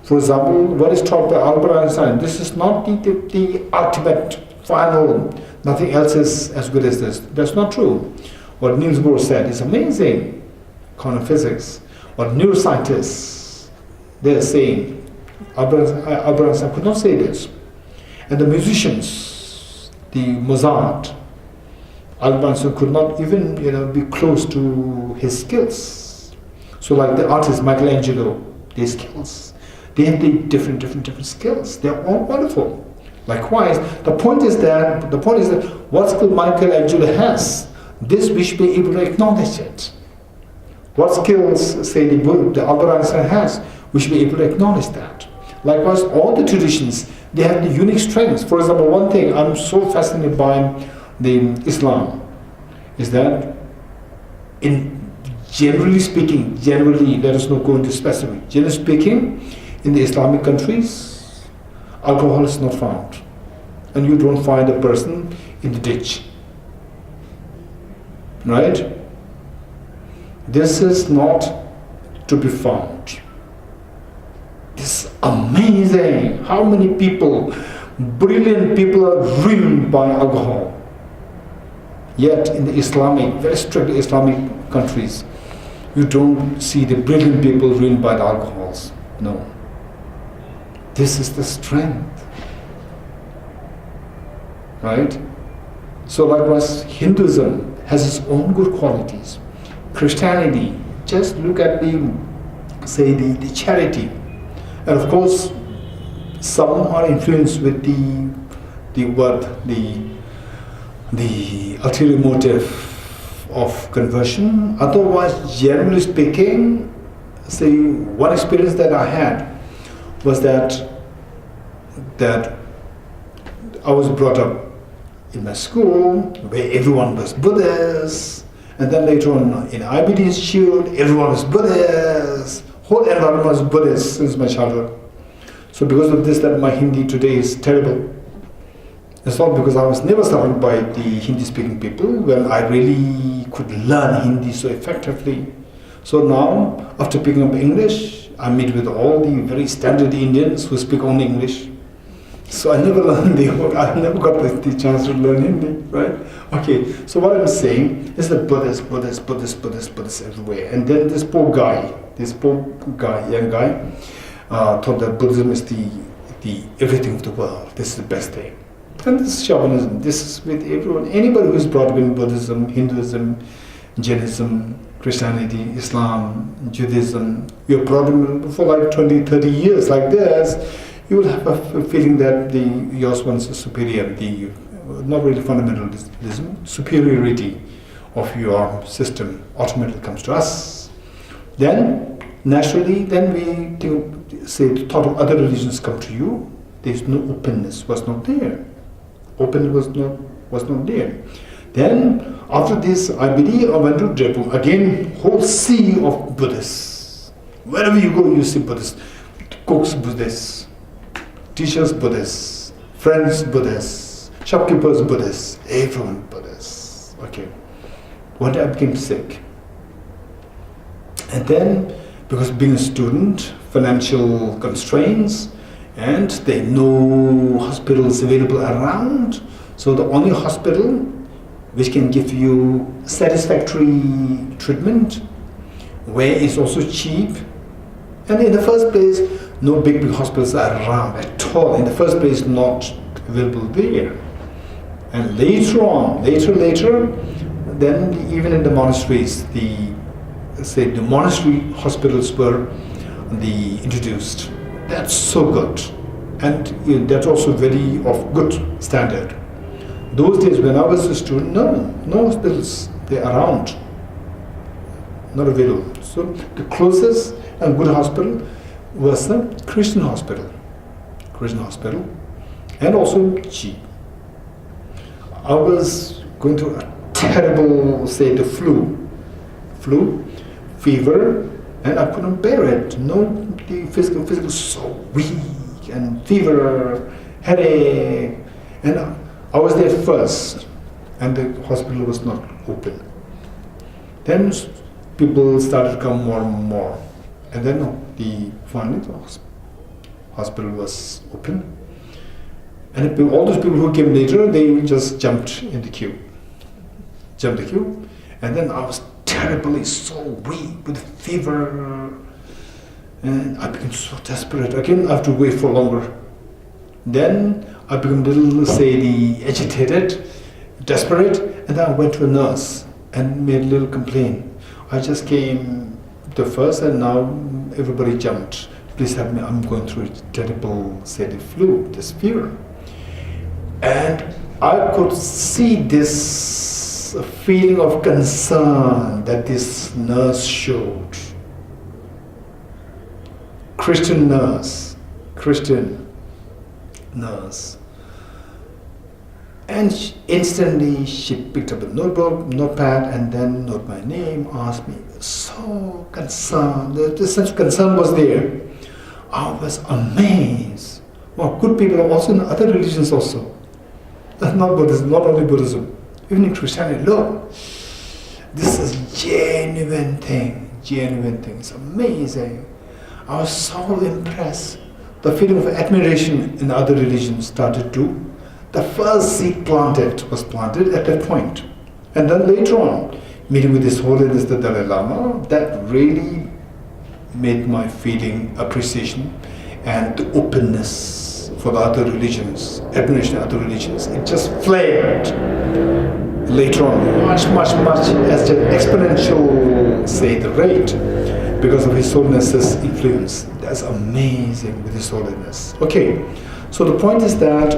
For example, what is taught by Albert Einstein, this is not the ultimate, final, nothing else is as good as this. That's not true. What Niels Bohr said is amazing. Quantum physics. What neuroscientists, they're saying, Albert Einstein could not say this. And the musicians, the Mozart, Albert Einstein could not even be close to his skills. So like the artist Michelangelo, their skills, they have the different skills. They're all wonderful. Likewise, the point is that what skill Michelangelo has, this we should be able to acknowledge it. What skills, say the Albert Einstein has, we should be able to acknowledge that. Likewise, all the traditions, they have the unique strengths. For example, one thing I'm so fascinated by the Islam is that generally speaking, let us not go into specific, generally speaking, in the Islamic countries, alcohol is not found. And you don't find a person in the ditch. Right? This is not to be found. This is amazing. How many people, brilliant people, are ruined by alcohol. Yet in the Islamic, very strict Islamic countries, You don't see the brilliant people ruined by the alcohols. No. This is the strength. Right? So likewise, Hinduism has its own good qualities. Christianity, just look at the charity. And of course, some are influenced with the ulterior motive of conversion. Otherwise, generally speaking, one experience that I had was that I was brought up in my school where everyone was Buddhist, and then later on in IBD Institute, everyone was Buddhist. Whole environment was Buddhist since my childhood. So because of this, that my Hindi today is terrible. It's not because I was never surrounded by the Hindi-speaking people when I really could learn Hindi so effectively. So now, after picking up English, I meet with all the very standard Indians who speak only English. So I never learned I never got the chance to learn Hindi, right? Okay, so what I'm saying is that Buddhists everywhere. And then this poor guy, young guy, thought that Buddhism is the everything of the world. This is the best thing. And this is chauvinism. This is with everyone. Anybody who is brought up in Buddhism, Hinduism, Jainism, Christianity, Islam, Judaism, you're brought in for like 20, 30 years like this, you will have a feeling that yours one is superior, not really fundamentalism, superiority of your system automatically comes to us. Then, naturally, we the thought of other religions come to you. There's no openness, was not there. Openness was not there. Then, after this IBD, I went to Jaipur. Again, whole sea of Buddhists. Wherever you go, you see Buddhists. Cooks Buddhists, teachers Buddhists, friends Buddhists, shopkeepers Buddhists, everyone Buddhists. Okay. One day I became sick. And then, because being a student, financial constraints, and there are no hospitals available around, so the only hospital which can give you satisfactory treatment, where it's also cheap, and in the first place, no big hospitals are around at all. In the first place, not available there. And later on, then even in the monasteries, the monastery hospitals were introduced. That's so good, and that's also very of good standard. Those days when I was a student, no hospitals, they're around, not available. So the closest and good hospital was a Christian hospital, and also cheap. I was going through a terrible, the flu, fever, and I couldn't bear it. The physical was so weak, and fever, headache, and I was there first, and the hospital was not open. Then people started to come more and more, and then finally the hospital was open. And all those people who came later, they just jumped the queue, and then I was terribly so weak with fever, and I became so desperate. Again, I have to wait for longer. Then I became a little, agitated, desperate, and then I went to a nurse and made a little complaint. I just came the first, and now everybody jumped. Please help me, I'm going through a terrible, the flu, this fever. And I could see this feeling of concern that this nurse showed. Christian nurse. And instantly she picked up a notepad, and then note my name, asked me, so concerned, the sense of concern was there. I was amazed. Wow, good people are also in other religions also. That's not Buddhism, not only Buddhism. Even in Christianity, look, this is genuine thing, it's amazing. I was so impressed. The feeling of admiration in other religions started the first seed was planted at that point. And then later on, meeting with His Holiness the Dalai Lama, that really made my feeling appreciation and the openness for the other religions, admiration of other religions. It just flared later on, much as an exponential, say, the rate, because of His Holiness's influence. That's amazing with His Holiness. Okay, so the point is that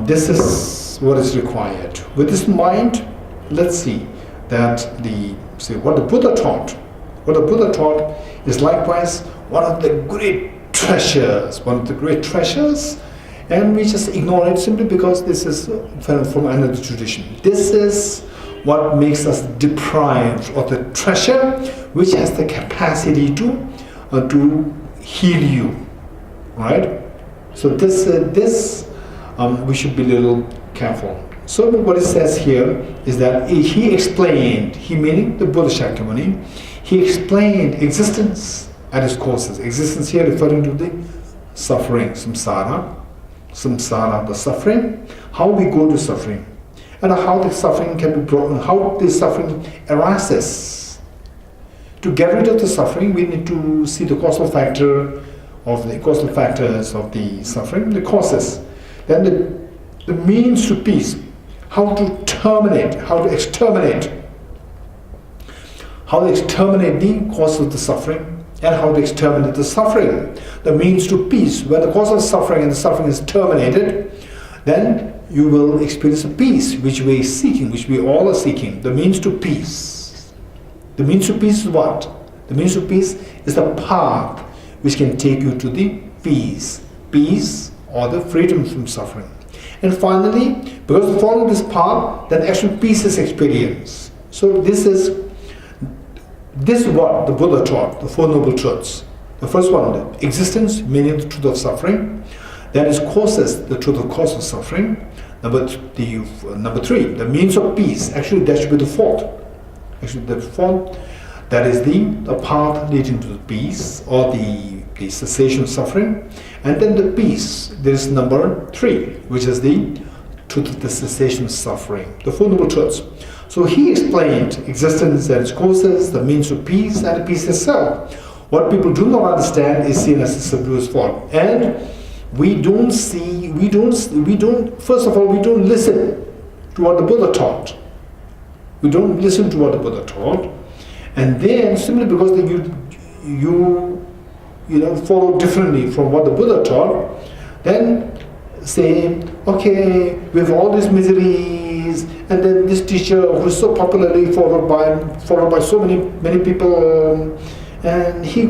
this is what is required. With this in mind, let's see that what the Buddha taught. What the Buddha taught is likewise one of the great treasures, and we just ignore it simply because this is from another tradition. This is what makes us deprived of the treasure which has the capacity to heal you, right? So this we should be a little careful. So what it says here is that he explained, he meaning the Buddha Shakyamuni, he explained existence at his courses. Existence here referring to the suffering, samsara, the suffering, how we go to suffering, and how the suffering can be broken, how the suffering arises. To get rid of the suffering, we need to see the causal factors of the suffering, the causes. Then the means to peace, how to exterminate the cause of the suffering, and how to exterminate the suffering. The means to peace, when the cause of suffering and the suffering is terminated, then you will experience a peace which we are seeking, which we all are seeking. The means to peace. The means to peace is what? The means to peace is the path which can take you to the peace or the freedom from suffering. And finally, because of following this path, then actual peace is experienced. So this is what the Buddha taught, the Four Noble Truths. The first one, the existence, meaning the truth of suffering. Then is causes, the truth of cause of suffering. Number three, the means of peace. Actually, that should be the fourth. That is the path leading to the peace or the cessation of suffering. And then the peace, there is number 3, which is the truth of the cessation of suffering, the Four Noble Truths. So he explained existence and its causes, the means of peace, and the peace itself. What people do not understand is seen as a subduous form. And first of all, we don't listen to what the Buddha taught. We don't listen to what the Buddha taught. And then, simply because you follow differently from what the Buddha taught, then say, okay, we have all these miseries, and then this teacher who is so popularly followed by so many people, and he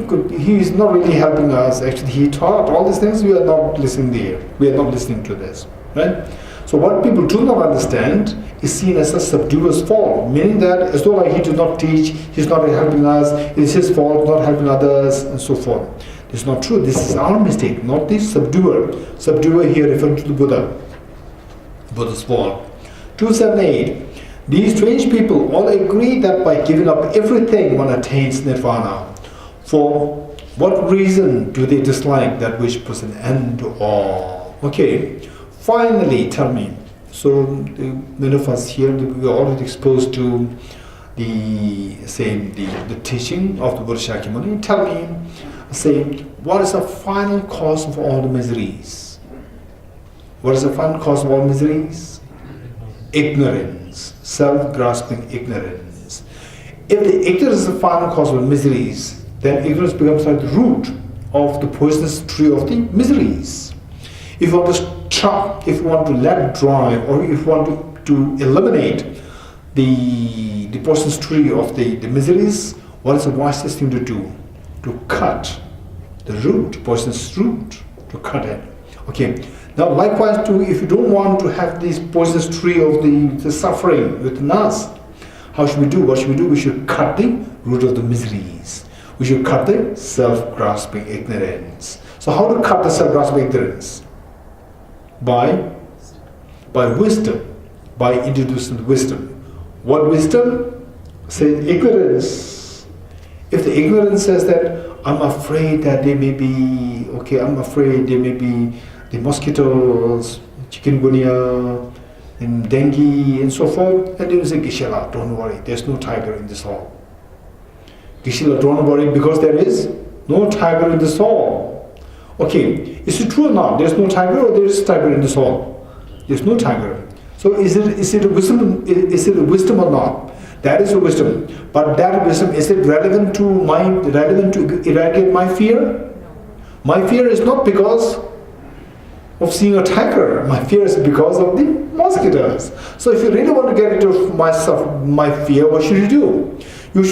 is not really helping us. Actually, he taught all these things. We are not listening there. We are not listening to this, right? So what people do not understand is seen as a subduous form, meaning that as though like he did not teach, he's not helping us, it is his fault, not helping others, and so forth. This is not true. This is our mistake, not the subduer. Subduer here referring to the Buddha's form. 278. These strange people all agree that by giving up everything one attains nirvana. For what reason do they dislike that which puts an end to all? Okay, finally tell me. So many of us here, we are already exposed to the teaching of the Buddha Shakyamuni. Tell me, what is the final cause of all the miseries? What is the final cause of all miseries? Ignorance, self-grasping ignorance. If the ignorance is the final cause of miseries, then ignorance becomes like the root of the poisonous tree of the miseries. If you want to stop, if you want to let dry, or if you want to eliminate the poisonous tree of the miseries, what is the wisest thing to do? To cut the root, poisonous root, to cut it. Okay. Now, likewise, too, if you don't want to have this poisonous tree of the suffering within us, how should we do? What should we do? We should cut the root of the miseries. We should cut the self-grasping ignorance. So, how to cut the self-grasping ignorance? By wisdom, by introducing the wisdom. What wisdom? Say ignorance. If the ignorance says that I'm afraid that there may be, the mosquitoes, chikungunya, in dengue and so forth, and they will say, Geshe, don't worry, there's no tiger in this hall. Geshe, don't worry, because there is no tiger in this hall. Okay, is it true or not? There's no tiger, or there is a tiger in this hall? There's no tiger. So is it a wisdom? Is it a wisdom or not? That is a wisdom. But that wisdom, is it relevant to eradicate my fear? No. My fear is not because of seeing a tiger. My fear is because of the mosquitoes. So if you really want to get rid of my fear, what should you do? You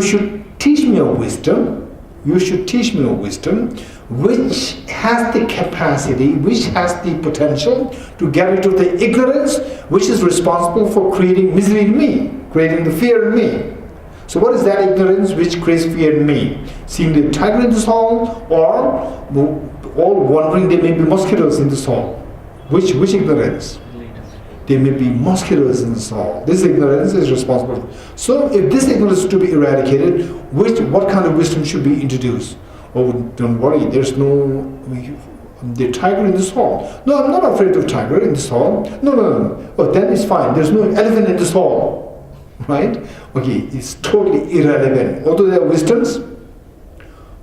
should teach me a wisdom. You should teach me a wisdom which has the capacity, which has the potential to get rid of the ignorance which is responsible for creating misery in me, creating the fear in me. So what is that ignorance which creates fear in me? Seeing the tiger in this hall, or wondering there may be mosquitoes in this hall. Which ignorance? There may be mosquitoes in this hall. This ignorance is responsible. So if this ignorance is to be eradicated, what kind of wisdom should be introduced? Oh, don't worry, there's the tiger in this hall. No, I'm not afraid of tiger in this hall. No. Oh, then it's fine. There's no elephant in this hall. Right? Okay, it's totally irrelevant. Although there are wisdoms,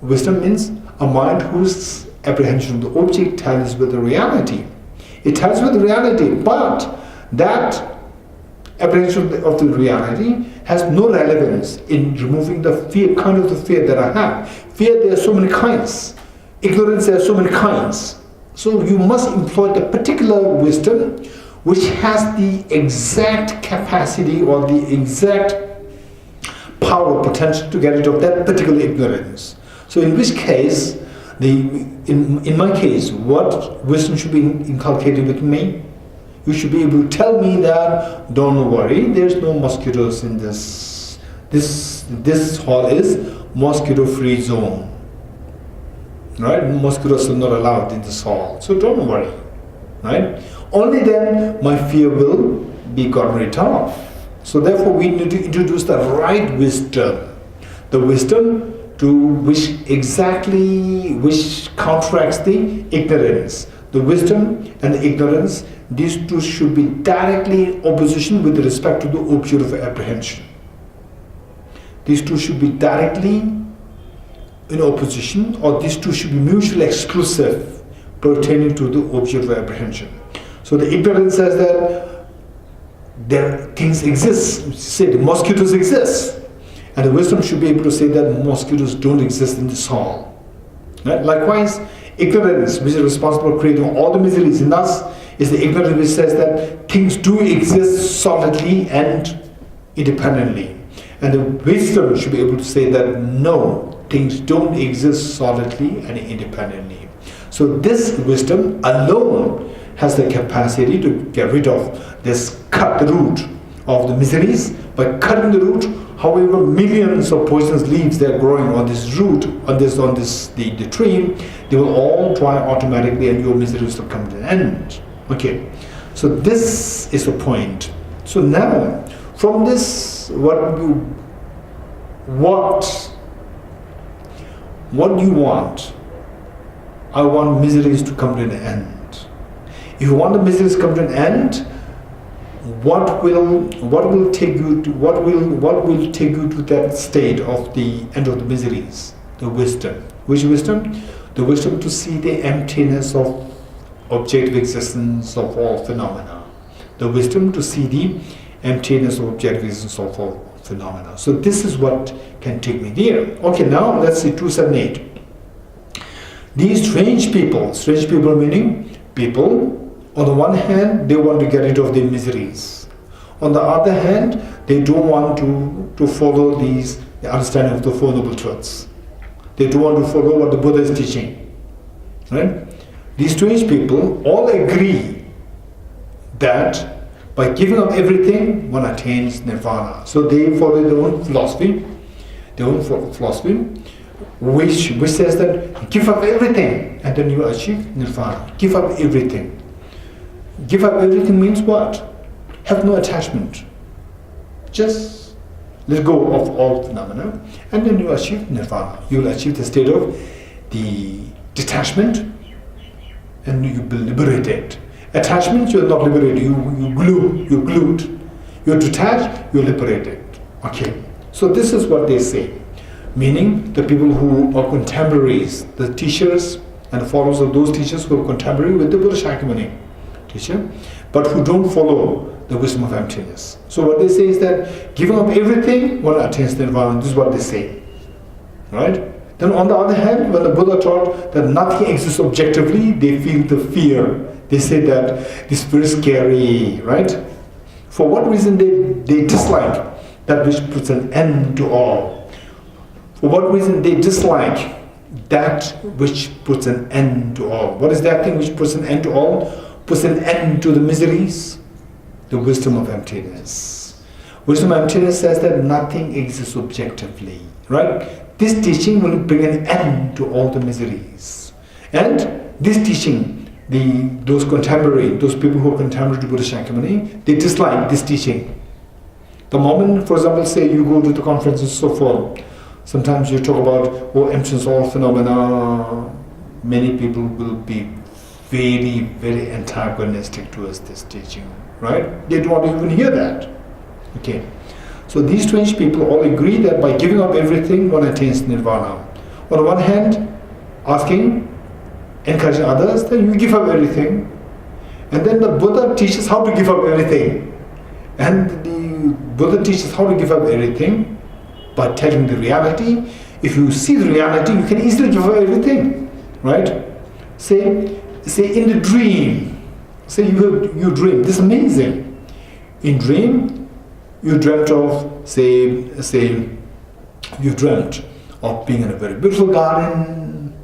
wisdom means a mind whose apprehension of the object tallies with the reality. It tallies with the reality, but that apprehension of the reality has no relevance in removing the fear, kind of the fear that I have. Fear, there are so many kinds. Ignorance, there are so many kinds. So you must employ the particular wisdom which has the exact capacity or the exact power, potential to get rid of that particular ignorance. So in which case, in my case, what wisdom should be inculcated with me? You should be able to tell me that, don't worry, there's no mosquitoes in this. This hall is mosquito-free zone. Right? Mosquitoes are not allowed in this hall. So don't worry. Right? Only then my fear will be gotten rid of. So therefore we need to introduce the right wisdom. The wisdom which counteracts the ignorance. The wisdom and the ignorance, these two should be directly in opposition with respect to the object of apprehension. These two should be directly in opposition, or these two should be mutually exclusive pertaining to the object of apprehension. So the ignorance says that things exist, say the mosquitoes exist, and the wisdom should be able to say that mosquitoes don't exist in this hall. Right? Likewise, ignorance, which is responsible for creating all the miseries in us, is the ignorance which says that things do exist solidly and independently. And the wisdom should be able to say that no, things don't exist solidly and independently. So this wisdom alone has the capacity to get rid of this, cut the root of the miseries. By cutting the root, however millions of poisonous leaves that are growing on this root, the tree, they will all dry automatically and your miseries will come to an end. Okay, so this is the point. So now, from this, what do you want? I want miseries to come to an end. If you want the miseries to come to an end, what will take you to that state of the end of the miseries? The wisdom. Which wisdom? The wisdom to see the emptiness of objective existence of all phenomena. The wisdom to see the emptiness of objective existence of all phenomena. So this is what can take me there. Okay, now let's see 278. These strange people meaning people, on the one hand, they want to get rid of their miseries. On the other hand, they don't want to follow the understanding of the Four Noble Truths. They don't want to follow what the Buddha is teaching. Right? These strange people all agree that by giving up everything, one attains nirvana. So they follow their own philosophy, which says that give up everything and then you achieve nirvana. Give up everything. Give up everything means what? Have no attachment. Just let go of all phenomena and then you achieve nirvana. You will achieve the state of the detachment and you will be liberated. Attachment, you're not liberated. You're glued. You're detached, you're liberated. Okay. So this is what they say. Meaning the people who are contemporaries, the teachers and followers of those teachers who are contemporary with the Buddha Shakyamuni teacher, but who don't follow the wisdom of emptiness. So what they say is that giving up everything, one attains the nirvana. This is what they say. Right? Then on the other hand, when the Buddha taught that nothing exists objectively, they feel the fear. They say that this is very scary, right? For what reason they dislike that which puts an end to all? For what reason they dislike that which puts an end to all? What is that thing which puts an end to all? Puts an end to the miseries? The wisdom of emptiness. Wisdom of emptiness says that nothing exists objectively, right? This teaching will bring an end to all the miseries. And this teaching, those people who are contemporary to Buddha Shakyamuni, they dislike this teaching. The moment, for example, say you go to the conference and so forth, sometimes you talk about, emptiness, all phenomena, many people will be very, very antagonistic towards this teaching, right? They don't want to even hear that. Okay. So these strange people all agree that by giving up everything, one attains nirvana. On the one hand, encouraging others that you give up everything. And then the Buddha teaches how to give up everything. And the Buddha teaches how to give up everything by telling the reality. If you see the reality, you can easily give up everything. Right? Say in the dream, say you dream. This is amazing. In dream, you dreamt of, say, you dreamt of being in a very beautiful garden,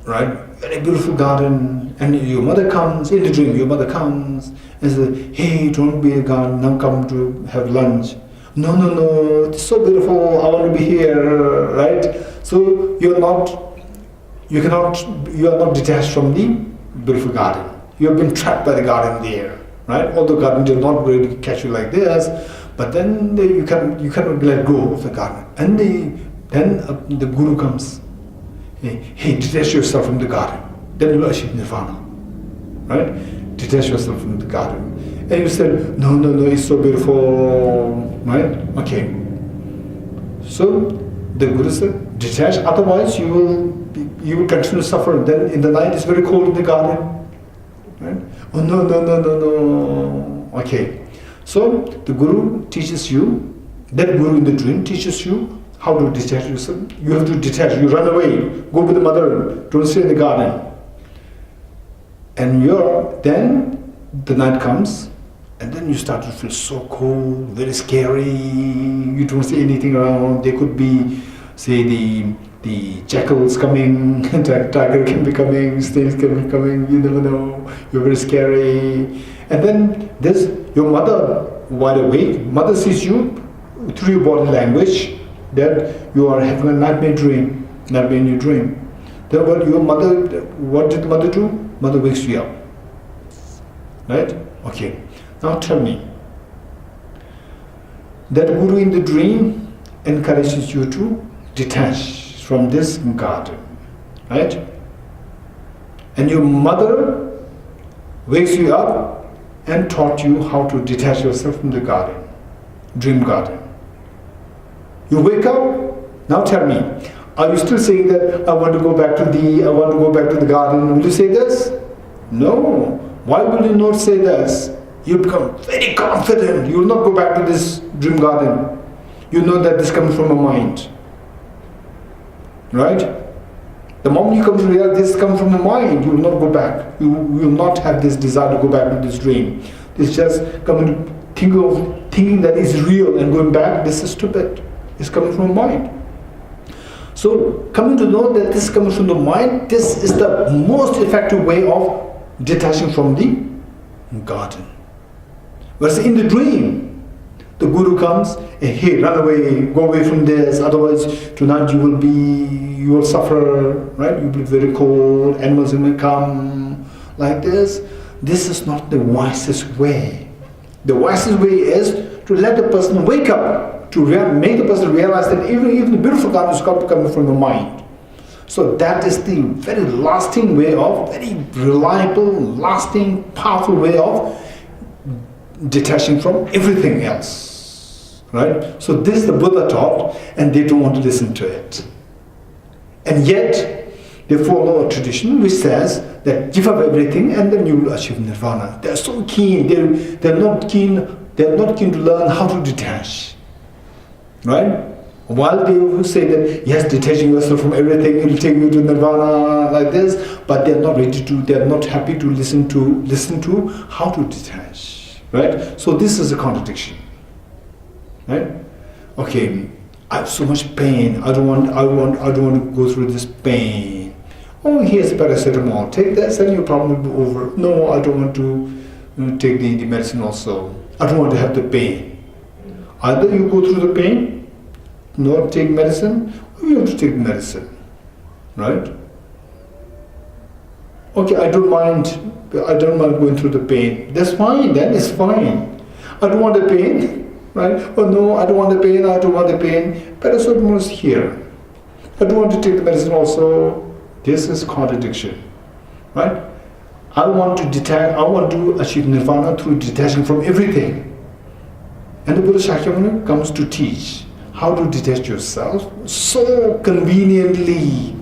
right? Very beautiful garden, and your mother comes, in the dream, your mother comes and says, hey, don't be in the garden, now come to have lunch. No, it's so beautiful, I want to be here, right? So you are not detached from the beautiful garden. You have been trapped by the garden there. Right? Although garden did not really catch you like this, but then you cannot let go of the garden. And then the guru comes. Hey, detach yourself from the garden. Then you will achieve nirvana. Right? Detach yourself from the garden. And you said, no, it's so beautiful. Right? Okay. So the guru said, detach, otherwise you will continue to suffer. Then in the night it's very cold in the garden. Right? Oh no. Okay. So the guru teaches you, that guru in the dream teaches you how to detach yourself. You have to detach, you run away, go with the mother, don't stay in the garden. And then the night comes, and then you start to feel so cold, very scary, you don't see anything around. There could be, say, the jackals coming, tiger can be coming, snakes can be coming, you never know, you're very scary. And then there's your mother, wide awake, mother sees you through your body language that you are having a nightmare dream, nightmare in your dream. Then what did the mother do? Mother wakes you up. Right? Okay. Now tell me, that guru in the dream encourages you to detach from this garden, right? And your mother wakes you up and taught you how to detach yourself from the garden, dream garden. You wake up, now tell me, are you still saying that I want to go back to the garden? Will you say this? No. Why will you not say this? You become very confident. You will not go back to this dream garden. You know that this comes from a mind. Right? The moment you come to realize this comes from a mind, you will not go back. You will not have this desire to go back to this dream. It's just coming to thinking that it's real and going back, this is stupid. It's coming from a mind. So coming to know that this is coming from the mind, this is the most effective way of detaching from the garden. Whereas in the dream, the guru comes, hey, run away, go away from this, otherwise tonight you will suffer, right? You'll be very cold, animals will come, like this. This is not the wisest way. The wisest way is to let the person wake up, to make the person realize that even the beautiful garden is coming from the mind. So that is the very lasting way of, very reliable, lasting, powerful way of detaching from everything else. Right? So this the Buddha taught, and they don't want to listen to it. And yet, they follow a tradition which says that give up everything and then you will achieve nirvana. They're so keen, they're not keen to learn how to detach. Right? While they say that yes, detaching yourself from everything will take you to nirvana like this, but they're not ready to, they're not happy to listen to how to detach. Right? So this is a contradiction. Right? Okay, I have so much pain. I don't want to go through this pain. Oh, here's paracetamol. Take that, then your problem will be over. No, I don't want to take the medicine also. I don't want to have the pain. Either you go through the pain, not take medicine, or you have to take medicine. Right? Okay, I don't mind going through the pain. That's fine, then it's fine. I don't want the pain. Right? Oh no, I don't want the pain, I don't want the pain. Paracetamol is here. I don't want to take the medicine also. This is contradiction. Right? I want to achieve nirvana through detaching from everything. And the Buddha Shakyamuni comes to teach how to detach yourself so conveniently.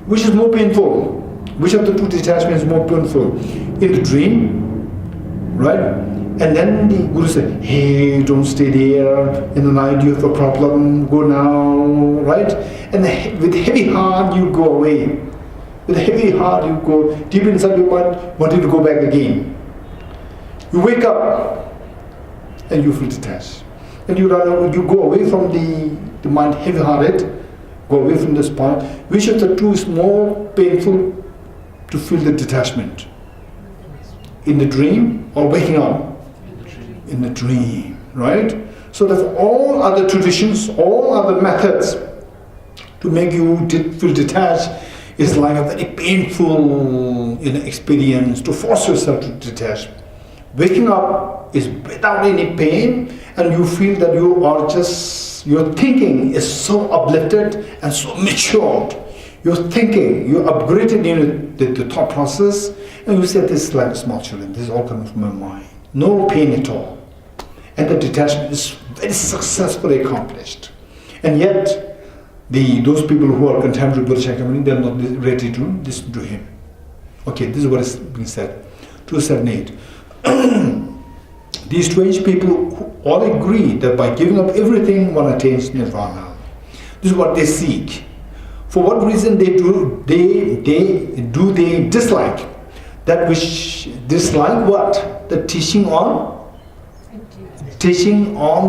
Which is more painful? Which of the two detachments is more painful? In the dream, right? And then the Guru said, hey, don't stay there. In the night you have a problem, go now, right? And with heavy heart you go away. With heavy heart you go, deep inside your mind, wanting to go back again. You wake up and you feel detached. And you go away from the mind heavy-hearted, go away from this part. Which of the two is more painful to feel the detachment? In the dream or waking up? In the dream, right? So that all other traditions, all other methods to make you feel detached is like a very painful experience to force yourself to detach. Waking up is without any pain, and you feel that your thinking is so uplifted and so matured. You're thinking, you're upgraded in the thought process, and you say, this is like small children, this is all coming from my mind. No pain at all. And the detachment is very successfully accomplished. And yet, those people who are contemporary Buddha Shakyamuni, they're not ready to listen to him. Okay, this is what is being said. 278. These strange people who all agree that by giving up everything, one attains nirvana. This is what they seek. For what reason they dislike? That which dislike what? The teaching on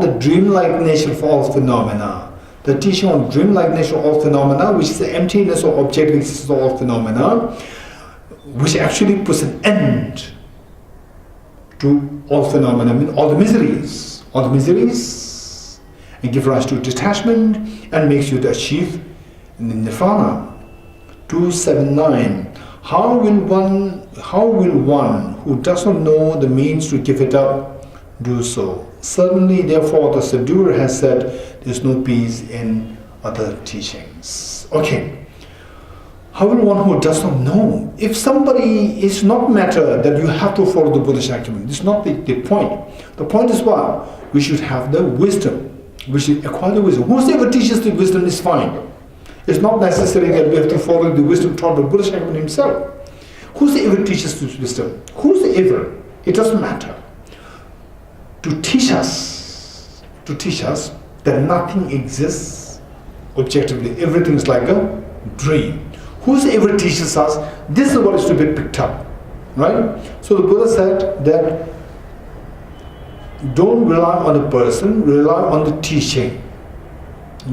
the dreamlike nature of all phenomena. The teaching on dreamlike nature of all phenomena, which is the emptiness or objectiveness of all phenomena, which actually puts an end to all phenomena, I mean all the miseries, and give rise to detachment and makes you to achieve nirvana. 279. How will one who does not know the means to give it up do so? Certainly, therefore, the subduer has said there is no peace in other teachings. Okay. How will one who does not know? If somebody is not matter that you have to follow the Buddha Shakyamuni, this is not the point. The point is what? We should have the wisdom. We should acquire the wisdom. Whosoever teaches the wisdom is fine. It's not necessary that we have to follow the wisdom taught by Buddha Shakyamuni himself. Whosoever teaches this wisdom, whosoever, it doesn't matter. To teach us that nothing exists objectively. Everything is like a dream. Whosoever teaches us, this is what is to be picked up. Right? So the Buddha said that don't rely on the person, rely on the teaching.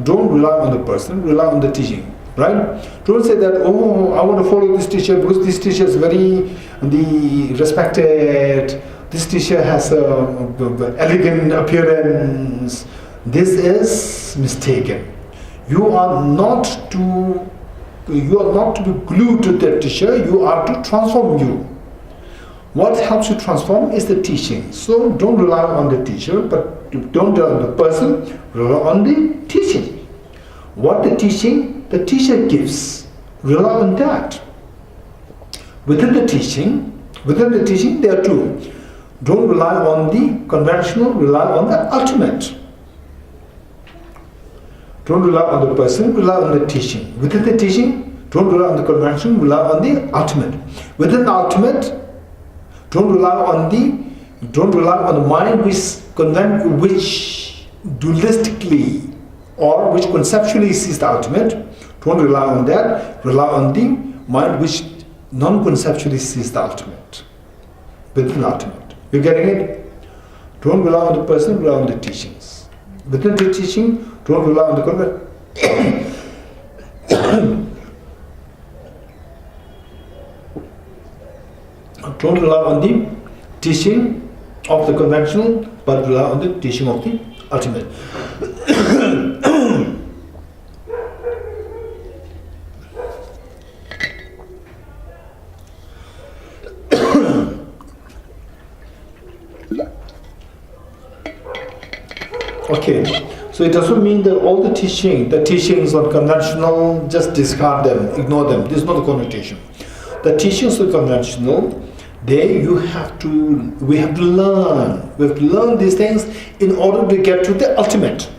Don't rely on the person, rely on the teaching. Right? Don't say that, oh, I want to follow this teacher because this teacher is very respected. This teacher has an elegant appearance. This is mistaken. You are not to be glued to that teacher. You are to transform you. What helps you transform is the teaching. So don't rely on the teacher, but don't rely on the person. Rely on the teaching. What the teaching? The teacher gives. Rely on that. Within the teaching, there are two. Don't rely on the conventional, rely on the ultimate. Don't rely on the person, rely on the teaching. Within the teaching, don't rely on the conventional, rely on the ultimate. Within the ultimate, don't rely on the mind which dualistically or which conceptually sees the ultimate. Don't rely on that. Rely on the mind which non-conceptually sees the ultimate. Within the ultimate. You getting it? Don't rely on the person, rely on the teachings. Within the teaching, don't rely on the conventional. Don't rely on the teaching of the conventional, but rely on the teaching of the ultimate. Okay, so it doesn't mean that all the teachings are conventional, just discard them, ignore them. This is not the connotation. The teachings are conventional. We have to learn. We have to learn these things in order to get to the ultimate.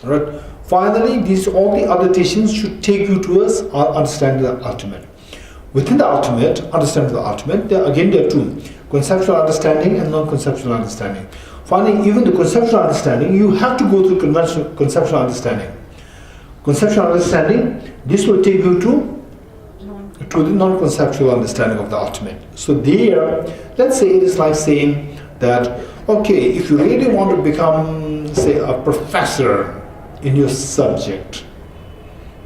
Right? Finally, all the other teachings should take you towards understanding the ultimate. Within the ultimate, understanding the ultimate, there are two: conceptual understanding and non-conceptual understanding. Finally, even the conceptual understanding, you have to go through conceptual understanding. Conceptual understanding, this will take you to the non-conceptual understanding of the ultimate. So there, let's say it is like saying that, okay, if you really want to become, say, a professor in your subject,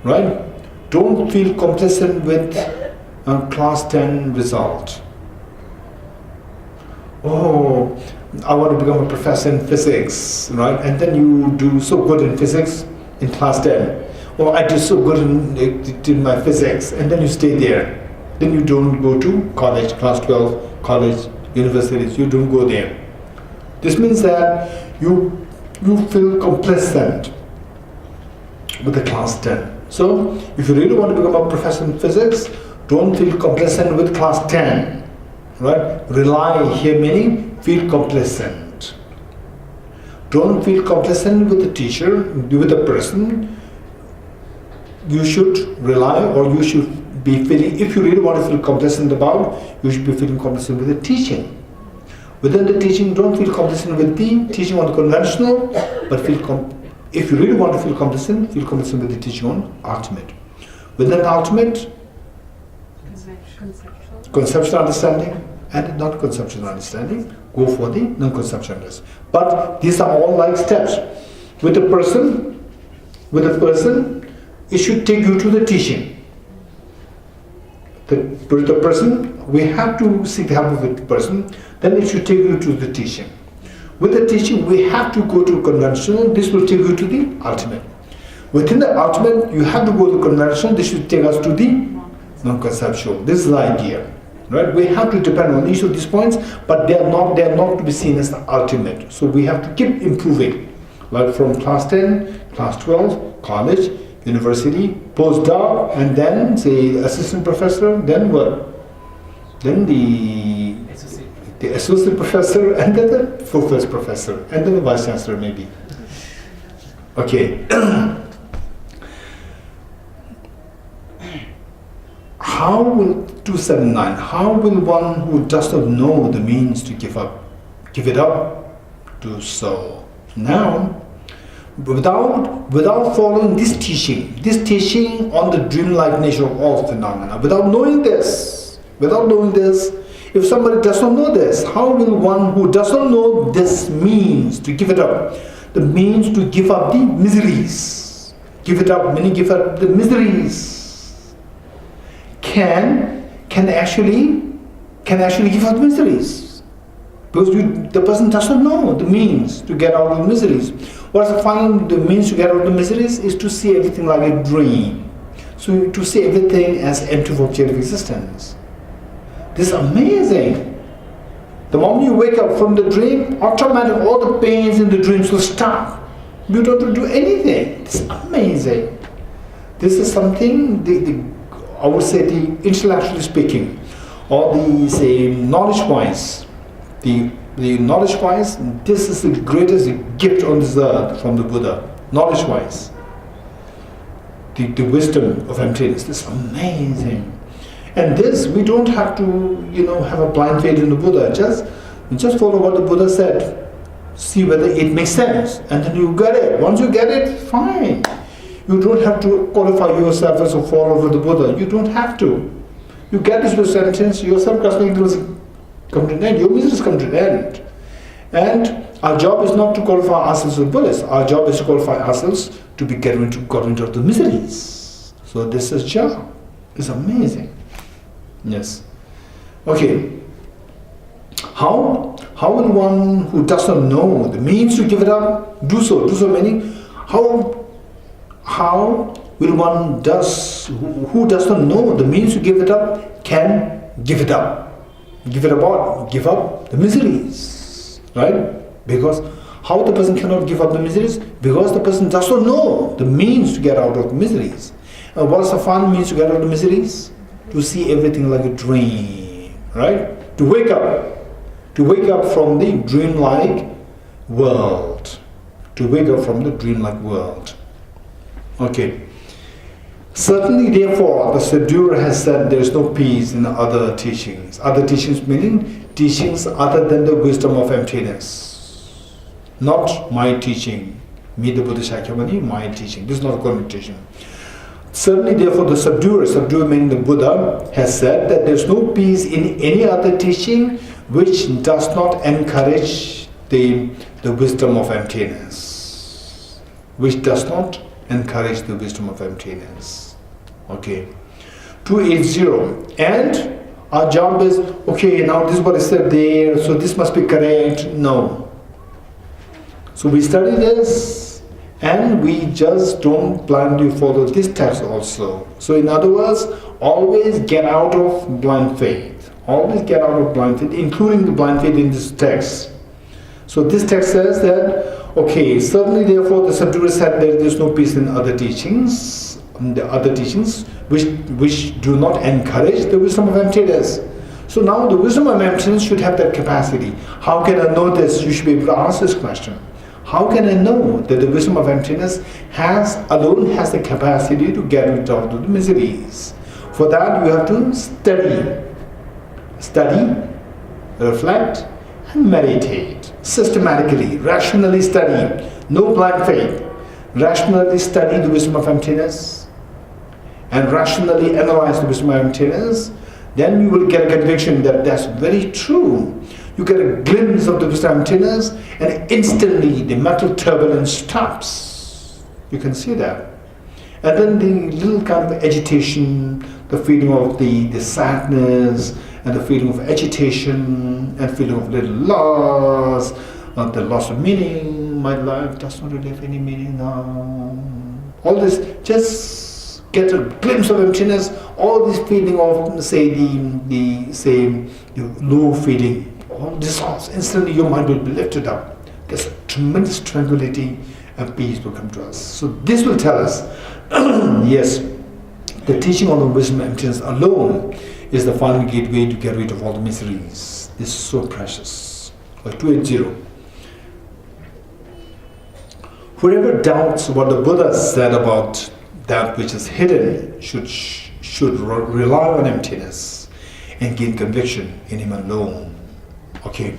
right? Don't feel complacent with class 10 result. Oh, I want to become a professor in physics, right? And then you do so good in physics in class 10. Oh, I did so good in my physics, and then you stay there. Then you don't go to college, class 12, college, universities, you don't go there. This means that you feel complacent with the class 10. So, if you really want to become a professor in physics, don't feel complacent with class 10. Right? Rely here meaning feel complacent. Don't feel complacent with the teacher, with the person. You should rely, or you should be feeling, if you really want to feel complacent about, you should be feeling complacent with the teaching. Within the teaching, don't feel complacent with the teaching on the conventional, but if you really want to feel complacent with the teaching on ultimate. Within the ultimate, conceptual understanding and non-conceptual understanding, go for the non-conceptual understanding. But these are all like steps. With a person, it should take you to the teaching. With the person, we have to seek the help of the person, then it should take you to the teaching. With the teaching, we have to go to conventional, this will take you to the ultimate. Within the ultimate, you have to go to conventional, this should take us to the non-conceptual. This is the idea. Right? We have to depend on each of these points, but they are not to be seen as the ultimate. So we have to keep improving. Like from class 10, class 12, college, university, postdoc, and then say assistant professor, then what? Then the associate professor, and then the full-fledged professor, and then the vice chancellor maybe. Okay. How will 279? How will one who does not know the means to give it up, do so? Now, without following this teaching on the dreamlike nature of all phenomena, without knowing this, if somebody does not know this, how will one who does not know this means to give it up, the means to give up the miseries, give it up, meaning give up the miseries, can actually give up miseries? Because the person does not know the means to get out of the miseries. What's the final means to get out of the miseries is to see everything like a dream. So to see everything as empty objective existence. This is amazing. The moment you wake up from the dream, automatically all the pains in the dreams will stop. You don't have to do anything. It's amazing. This is something, I would say, intellectually speaking, or knowledge-wise, the knowledge-wise, this is the greatest gift on this earth from the Buddha. Knowledge-wise, the wisdom of emptiness. This is amazing. And this, we don't have to, have a blind faith in the Buddha. Just follow what the Buddha said. See whether it makes sense, and then you get it. Once you get it, fine. You don't have to qualify yourself as a follower of the Buddha. You don't have to. You get this with sentence, your self-grasping will come to an end. Your miseries come to an end. And our job is not to qualify ourselves as Buddhists. Our job is to qualify ourselves to be got rid of the miseries. So this is job. It's amazing. Yes. Okay. How will one who does not know the means to give it up do so? Meaning, how will one who does not know the means to give it up can give it up? Give it up what? Give up the miseries, right? Because how the person cannot give up the miseries? Because the person does not know the means to get out of the miseries. And what is the final means to get out of the miseries? To see everything like a dream, right? To wake up from the dreamlike world. To wake up from the dreamlike world. Okay. Certainly, therefore, the Sadhguru has said there is no peace in other teachings. Other teachings meaning teachings other than the wisdom of emptiness. Not my teaching. Me, the Buddha Shakyamuni, my teaching. This is not a connotation. Certainly, therefore, the Sadhguru meaning the Buddha, has said that there is no peace in any other teaching which does not encourage the wisdom of emptiness. Which does not encourage the wisdom of emptiness. Okay. 280. And our job is, okay, now this is what is said there, so this must be correct. No. So we study this and we just don't blindly follow this text also. So in other words, always get out of blind faith. Always get out of blind faith, including the blind faith in this text. So this text says that, okay, certainly therefore the Sadhguru said that there is no peace in other teachings, which do not encourage the wisdom of emptiness. So now the wisdom of emptiness should have that capacity. How can I know this? You should be able to answer this question. How can I know that the wisdom of emptiness alone has the capacity to get rid of the miseries? For that you have to study, reflect, and meditate. Systematically, rationally study, no blind faith. Rationally study the wisdom of emptiness and rationally analyze the wisdom of emptiness, then you will get a conviction that that's very true. You get a glimpse of the wisdom of emptiness and instantly the mental turbulence stops. You can see that. And then the little kind of agitation, the feeling of the sadness, and the feeling of agitation, and feeling of little loss, the loss of meaning. My life does not really have any meaning now. All this, just get a glimpse of emptiness. All this feeling of, the low feeling, all dissolves. Instantly, your mind will be lifted up. There's a tremendous tranquility and peace will come to us. So this will tell us, yes, the teaching on the wisdom of emptiness alone is the final gateway to get rid of all the miseries. This is so precious. 280. Whoever doubts what the Buddha said about that which is hidden should rely on emptiness and gain conviction in him alone. Okay.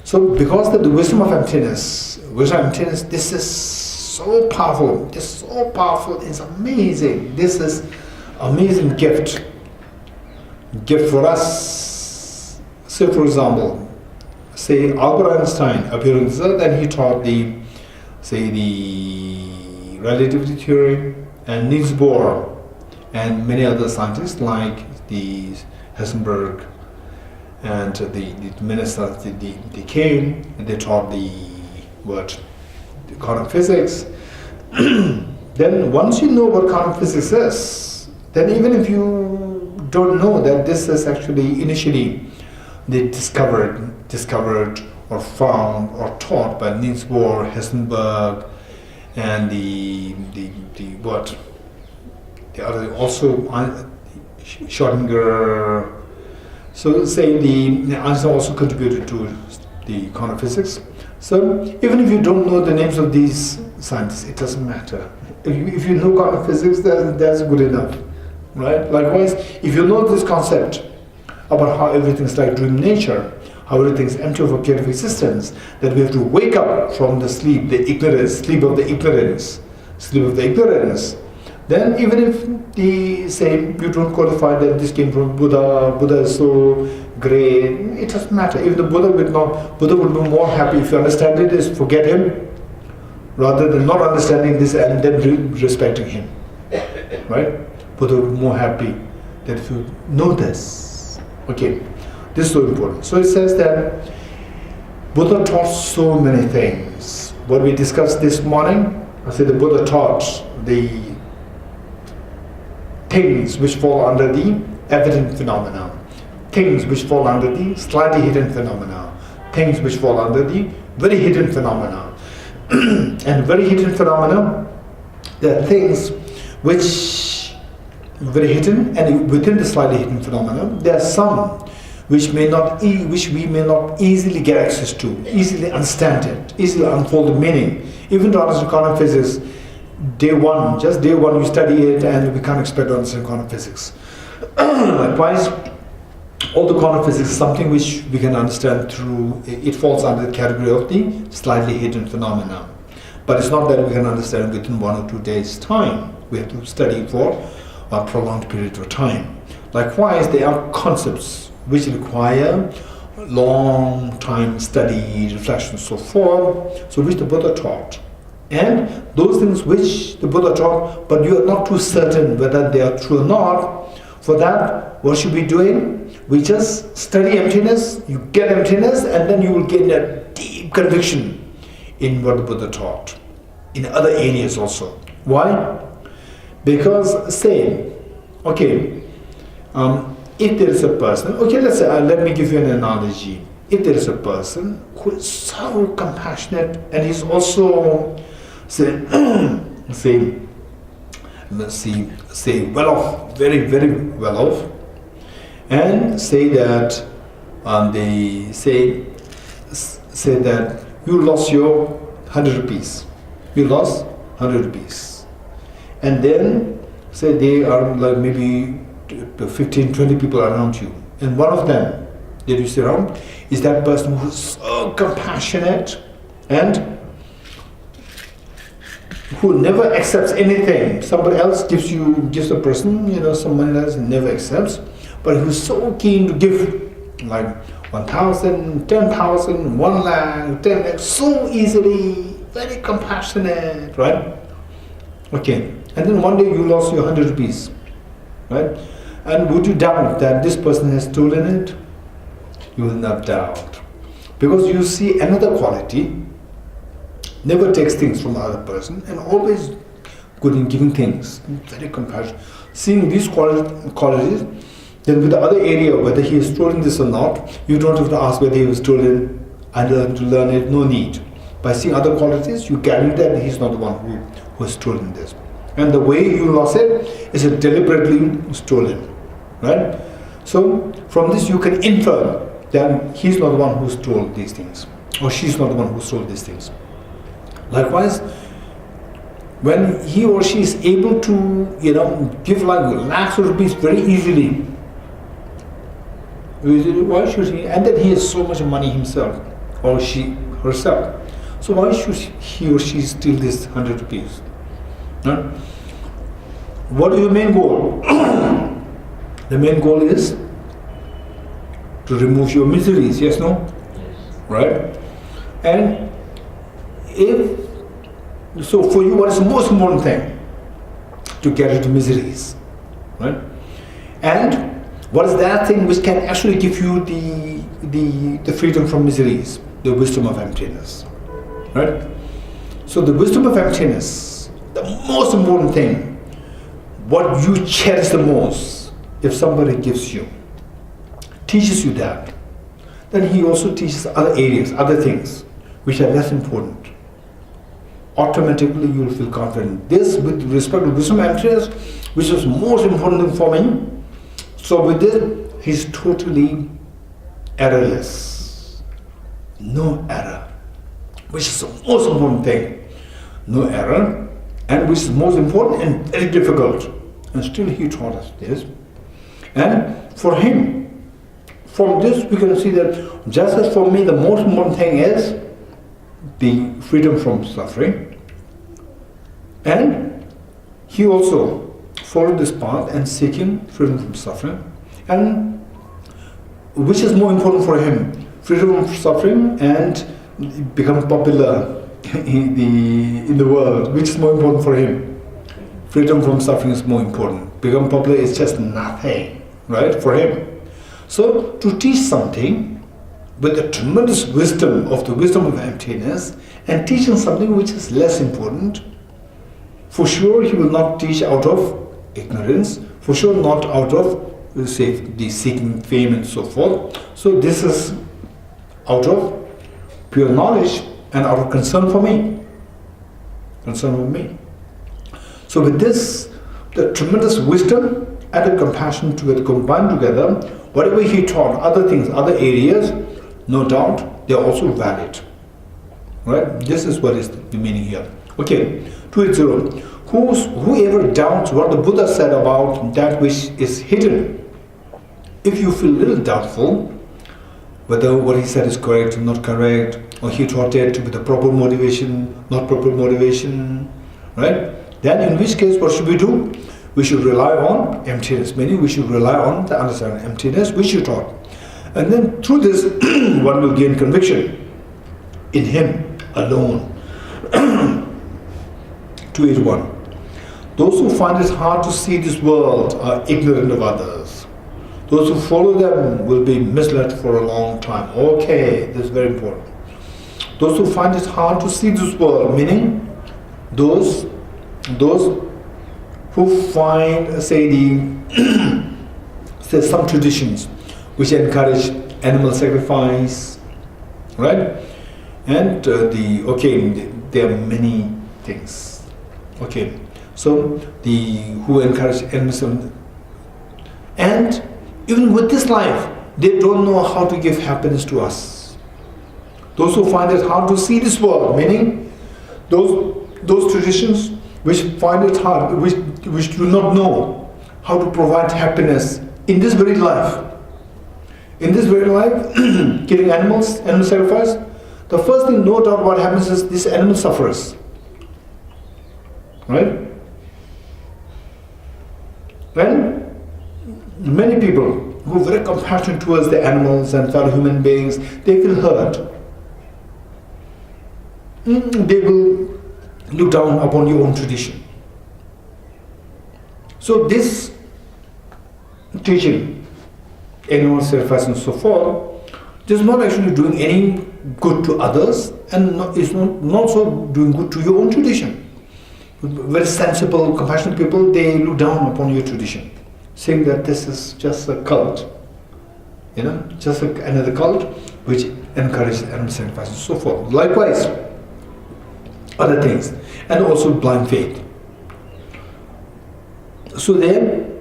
So because the wisdom of emptiness, this is so powerful. This is so powerful. It's amazing. This is amazing gift for us. Say for example, Albert Einstein appeared on this earth and he taught the relativity theory, and Niels Bohr and many other scientists like the Heisenberg and the ministers, they came and they taught the quantum physics. Then once you know what quantum physics is, then even if you don't know that this is actually initially they discovered or found or taught by Niels Bohr, Heisenberg, and the are also Schrödinger. So say the Einstein also contributed to the quantum physics. So even if you don't know the names of these scientists, it doesn't matter. If you know quantum physics, that's good enough, right? Likewise, if you know this concept about how everything's like dream nature, how everything's empty of a period of existence, that we have to wake up from the sleep, the ignorance, sleep of the ignorance, then even if the same, you don't qualify that this came from Buddha, Buddha is so great, it doesn't matter. If the Buddha would be more happy if you understand it, is forget him, rather than not understanding this and then respecting him, right? Buddha would be more happy that if you know this. Okay, this is so important. So it says that Buddha taught so many things. What we discussed this morning, I said the Buddha taught the things which fall under the evident phenomena, things which fall under the slightly hidden phenomena, things which fall under the very hidden phenomena. And very hidden phenomena, there are things which are very hidden, and within the slightly hidden phenomena, there are some which we may not easily get access to, easily understand it, easily unfold the meaning. Even to understand quantum physics, just day one, you study it, and we can't expect to understand quantum physics. Likewise, all the quantum physics is something which we can understand through, it falls under the category of the slightly hidden phenomena. But it's not that we can understand within 1 or 2 days' time. We have to study for a prolonged period of time. Likewise, there are concepts which require long time study, reflection, and so forth, so which the Buddha taught. And those things which the Buddha taught, but you are not too certain whether they are true or not, for that, what should we be doing? We just study emptiness, you get emptiness, and then you will gain a deep conviction in what the Buddha taught, in other areas also. Why? Because say, okay, if there is a person, okay, let's say, let me give you an analogy. If there is a person who is so compassionate and he's also, say well off, very, very well off, and say that they say that you lost your 100 rupees. You lost 100 rupees. And then say they are like maybe 15, 20 people around you. And one of them that you see around is that person who is so compassionate and who never accepts anything. Somebody else gives the person, someone else never accepts, but who's so keen to give, like 1,000, 10,000, 1 lakh, 10 lakh, so easily, very compassionate, right? Okay, and then one day you lost your 100 rupees, right? And would you doubt that this person has stolen it? You will not doubt. Because you see another quality, never takes things from another person, and always good in giving things, very compassionate. Seeing these qualities, then with the other area, whether he has stolen this or not, you don't have to ask whether he has stolen and learn to learn it, no need. By seeing other qualities, you guarantee that he's not the one who has stolen this. And the way you lost it is deliberately stolen, right? So from this you can infer that he's not the one who stole these things, or she's not the one who stole these things. Likewise, when he or she is able to, give like lakhs of rupees very easily, why should he? And then he has so much money himself, or she herself. So why should he or she steal this 100 rupees? Huh? What is the main goal? The main goal is to remove your miseries, yes, no? Yes. Right? And so for you, what is the most important thing? To get rid of miseries, right? And what is that thing which can actually give you the freedom from miseries? The wisdom of emptiness, right? So the wisdom of emptiness, the most important thing, what you cherish the most, if somebody gives you, teaches you that, then he also teaches other areas, other things, which are less important. Automatically you will feel confident. This, with respect to wisdom and emptiness, which is most important thing for me. So with this, he's totally errorless. No error, which is the most important thing. No error, and which is most important and very difficult. And still he taught us this. And for him, from this we can see that just as for me the most important thing is the freedom from suffering. And he also followed this path and seeking freedom from suffering. And which is more important for him? Freedom from suffering and become popular in the world. Which is more important for him? Freedom from suffering is more important. Become popular is just nothing, right, for him. So to teach something with the tremendous wisdom of emptiness and teaching something which is less important, for sure he will not teach out of ignorance, for sure not out of, say, the seeking fame and so forth. So this is out of pure knowledge and out of concern for me. Concern with me. So with this, the tremendous wisdom and the compassion together, combined together, whatever he taught, other things, other areas, no doubt, they are also valid. Right? This is what is the meaning here. Okay, 280. Whoever doubts what the Buddha said about that which is hidden, if you feel a little doubtful whether what he said is correct or not correct, or he taught it with the proper motivation, not proper motivation, right? Then in which case, what should we do? We should rely on emptiness, meaning we should rely on the understanding of emptiness which you taught. And then through this, one will gain conviction in him alone. 281. Those who find it hard to see this world are ignorant of others. Those who follow them will be misled for a long time. Okay, this is very important. Those who find it hard to see this world, meaning those who find, say, say some traditions which encourage animal sacrifice, right? And there are many things. Okay, so who encourage animal, and even with this life, they don't know how to give happiness to us. Those who find it hard to see this world, meaning those traditions which find it hard, which do not know how to provide happiness in this very life. In this very life, killing animals, animal sacrifice, the first thing, no doubt, what happens is this animal suffers. Right? When many people who are very compassionate towards the animals and fellow human beings, they feel hurt. They will look down upon your own tradition. So this teaching, animal sacrifice and so forth, is not actually doing any good to others, and it's not so doing good to your own tradition. Very sensible, compassionate people, they look down upon your tradition, saying that this is just a cult, just another cult which encourages animal sacrifice and so forth. Likewise, other things, and also blind faith. So then,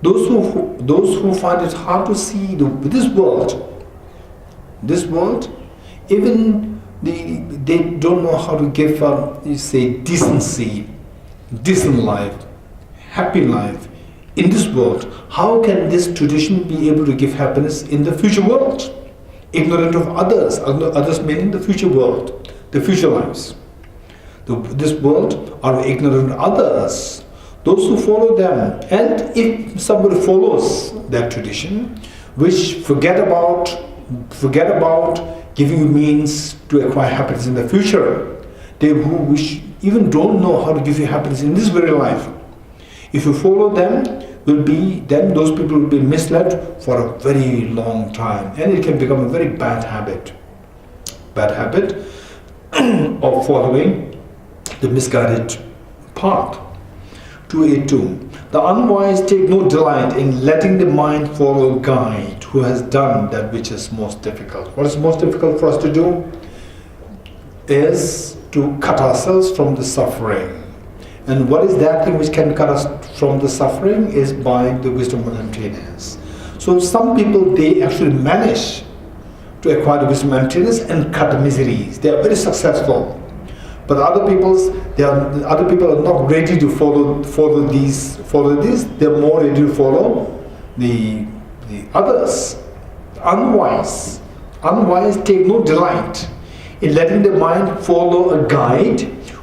those who find it hard to see this world, even they don't know how to give decency, decent life, happy life in this world. How can this tradition be able to give happiness in the future world? Ignorant of others meaning the future world, the future lives. This world are ignorant of others, those who follow them. And if somebody follows that tradition, which forget about giving you means to acquire happiness in the future, which even don't know how to give you happiness in this very life, if you follow them, those people will be misled for a very long time, and it can become a very bad habit of following the misguided path. 282. The unwise take no delight in letting the mind follow a guide who has done that which is most difficult. What is most difficult for us to do is to cut ourselves from the suffering And what is that thing which can cut us from the suffering is by the wisdom of emptiness. So some people, they actually manage to acquire the wisdom of emptiness and cut the miseries. They are very successful. But other people are not ready to follow this. They are more ready to follow the others. Unwise take no delight in letting the mind follow a guide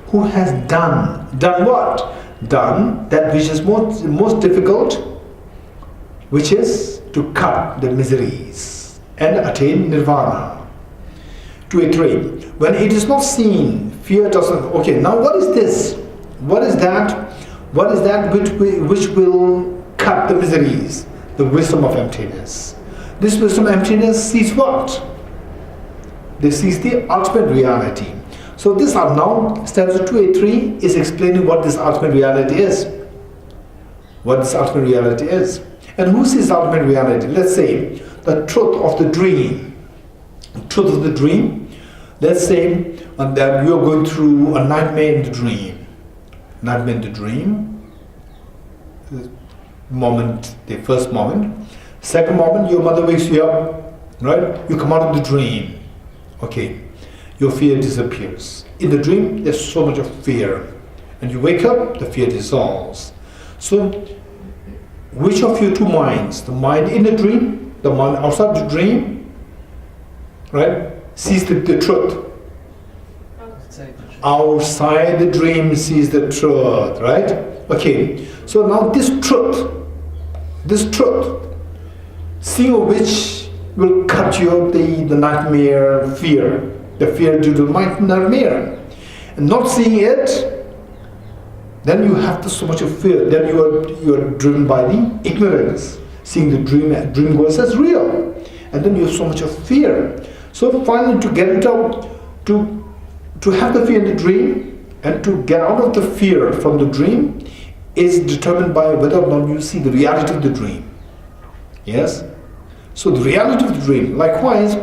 who has done what? Done that which is most difficult, which is to cut the miseries and attain nirvana. To iterate. When it is not seen, fear doesn't. Okay, now what is this? What is that? What is that which will cut the miseries? The wisdom of emptiness. This wisdom of emptiness sees what? This sees the ultimate reality. So this are now stanza 283 is explaining what this ultimate reality is. What this ultimate reality is. And who sees ultimate reality? Let's say the truth of the dream. Truth of the dream. Let's say that you are going through a nightmare in the dream. Nightmare in the dream. The first moment. Second moment, your mother wakes you up, right? You come out of the dream. Okay. Your fear disappears. In the dream, there's so much of fear. And you wake up, the fear dissolves. So, which of your two minds? The mind in the dream, the mind outside the dream, right? Sees the truth. Outside the dream sees the truth, right? Okay. So now this truth, seeing of which will cut you the nightmare fear. The fear due to nightmare. And not seeing it, then you have so much of fear. Then you are driven by the ignorance. Seeing the dream goes as real. And then you have so much of fear. So finally to get it out, to have the fear in the dream and to get out of the fear from the dream is determined by whether or not you see the reality of the dream. Yes? So the reality of the dream. Likewise,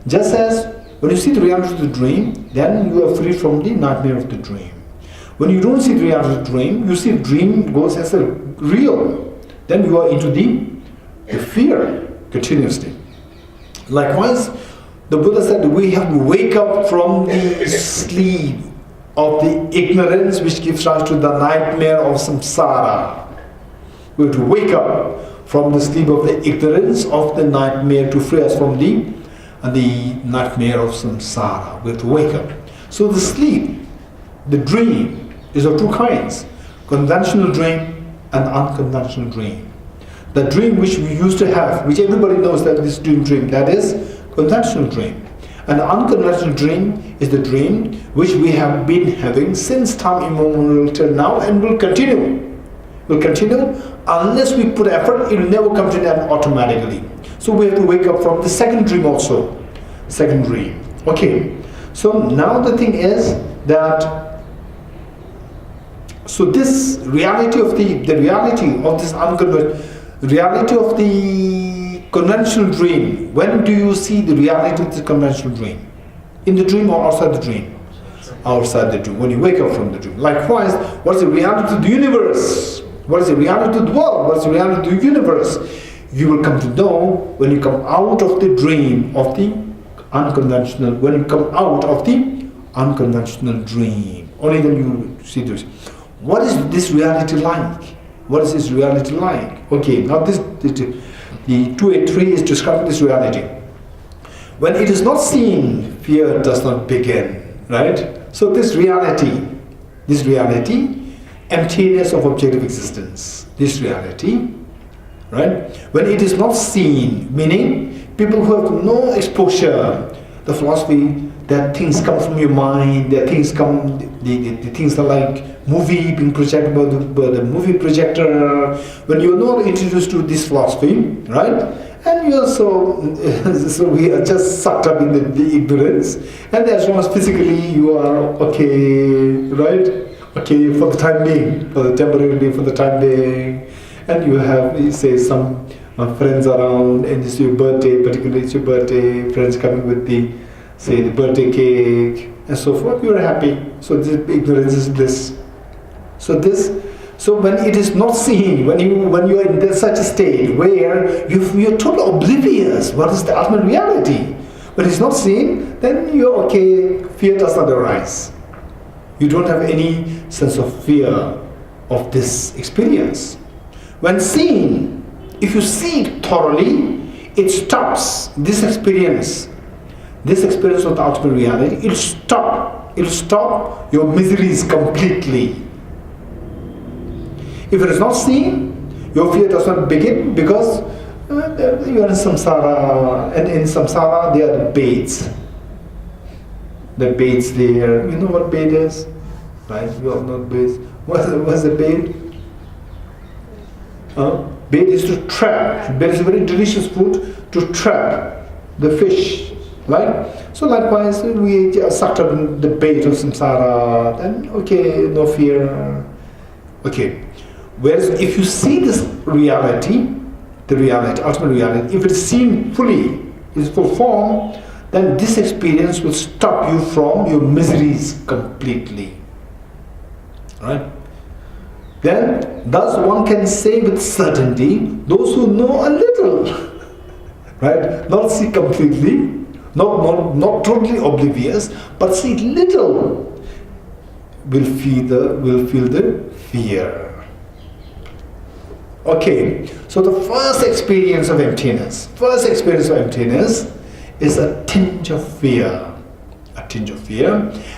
just as when you see the reality of the dream, then you are free from the nightmare of the dream. When you don't see the reality of the dream, you see the dream goes as a real, then you are into the fear continuously. Likewise, the Buddha said we have to wake up from the sleep of the ignorance which gives rise to the nightmare of samsara. We have to wake up from the sleep of the ignorance of the nightmare to free us from the nightmare of samsara. We have to wake up. So the sleep, the dream, is of two kinds. Conventional dream and unconventional dream. The dream which we used to have, which everybody knows that this dream, that is conventional dream. And the unconventional dream is the dream which we have been having since time immemorial till now and will continue. Will continue unless we put effort, it will never come to an end automatically. So we have to wake up from the second dream also. Second dream. Okay. So now the thing is that so this reality of the reality of this unconventional reality of the conventional dream. When do you see the reality of the conventional dream? In the dream or outside the dream? Outside the dream. When you wake up from the dream. Likewise, what is the reality of the universe? What is the reality of the world? What is the reality of the universe? You will come to know when you come out of the dream of the unconventional. When you come out of the unconventional dream, only then you see this. What is this reality like? What is this reality like? Okay, now the 283 is describing this reality. When it is not seen, fear does not begin, right? So this reality, emptiness of objective existence, this reality, right? When it is not seen, meaning people who have no exposure, the philosophy that things come from your mind, that things come, the things are like movie being projected by the movie projector. When you're not introduced to this philosophy, right? And you're so we are just sucked up in the ignorance. And as long as physically you are okay, right? Okay, for the time being, for the temporarily, for the time being. And you have, say, some friends around, and it's your birthday, particularly it's your birthday, friends coming with the birthday cake, and so forth, you're happy. So this ignorance is this. So when it is not seen, when you are in such a state where you're totally oblivious what is the ultimate reality, when it's not seen, then you're okay, fear does not arise. You don't have any sense of fear of this experience. When seen, if you see it thoroughly, it stops this experience of the ultimate reality. It'll stop your miseries completely. If it is not seen, your fear does not begin, because you are in samsara, and in samsara there are the baits. The baits there. You know what bait is? Right? You all know baits. What's the bait? Bait is to trap. Bait is a very delicious food to trap the fish. Right? So likewise, we are sucked up in the bait of samsara, then okay, no fear. Okay. Whereas if you see this reality, the reality, ultimate reality, if it is seen fully, in its full form, then this experience will stop you from your miseries completely. Right? Then, thus one can say with certainty, those who know a little, right? Not see completely, not totally oblivious, but see little, will feel the fear. Okay, so the first experience of emptiness is a tinge of fear.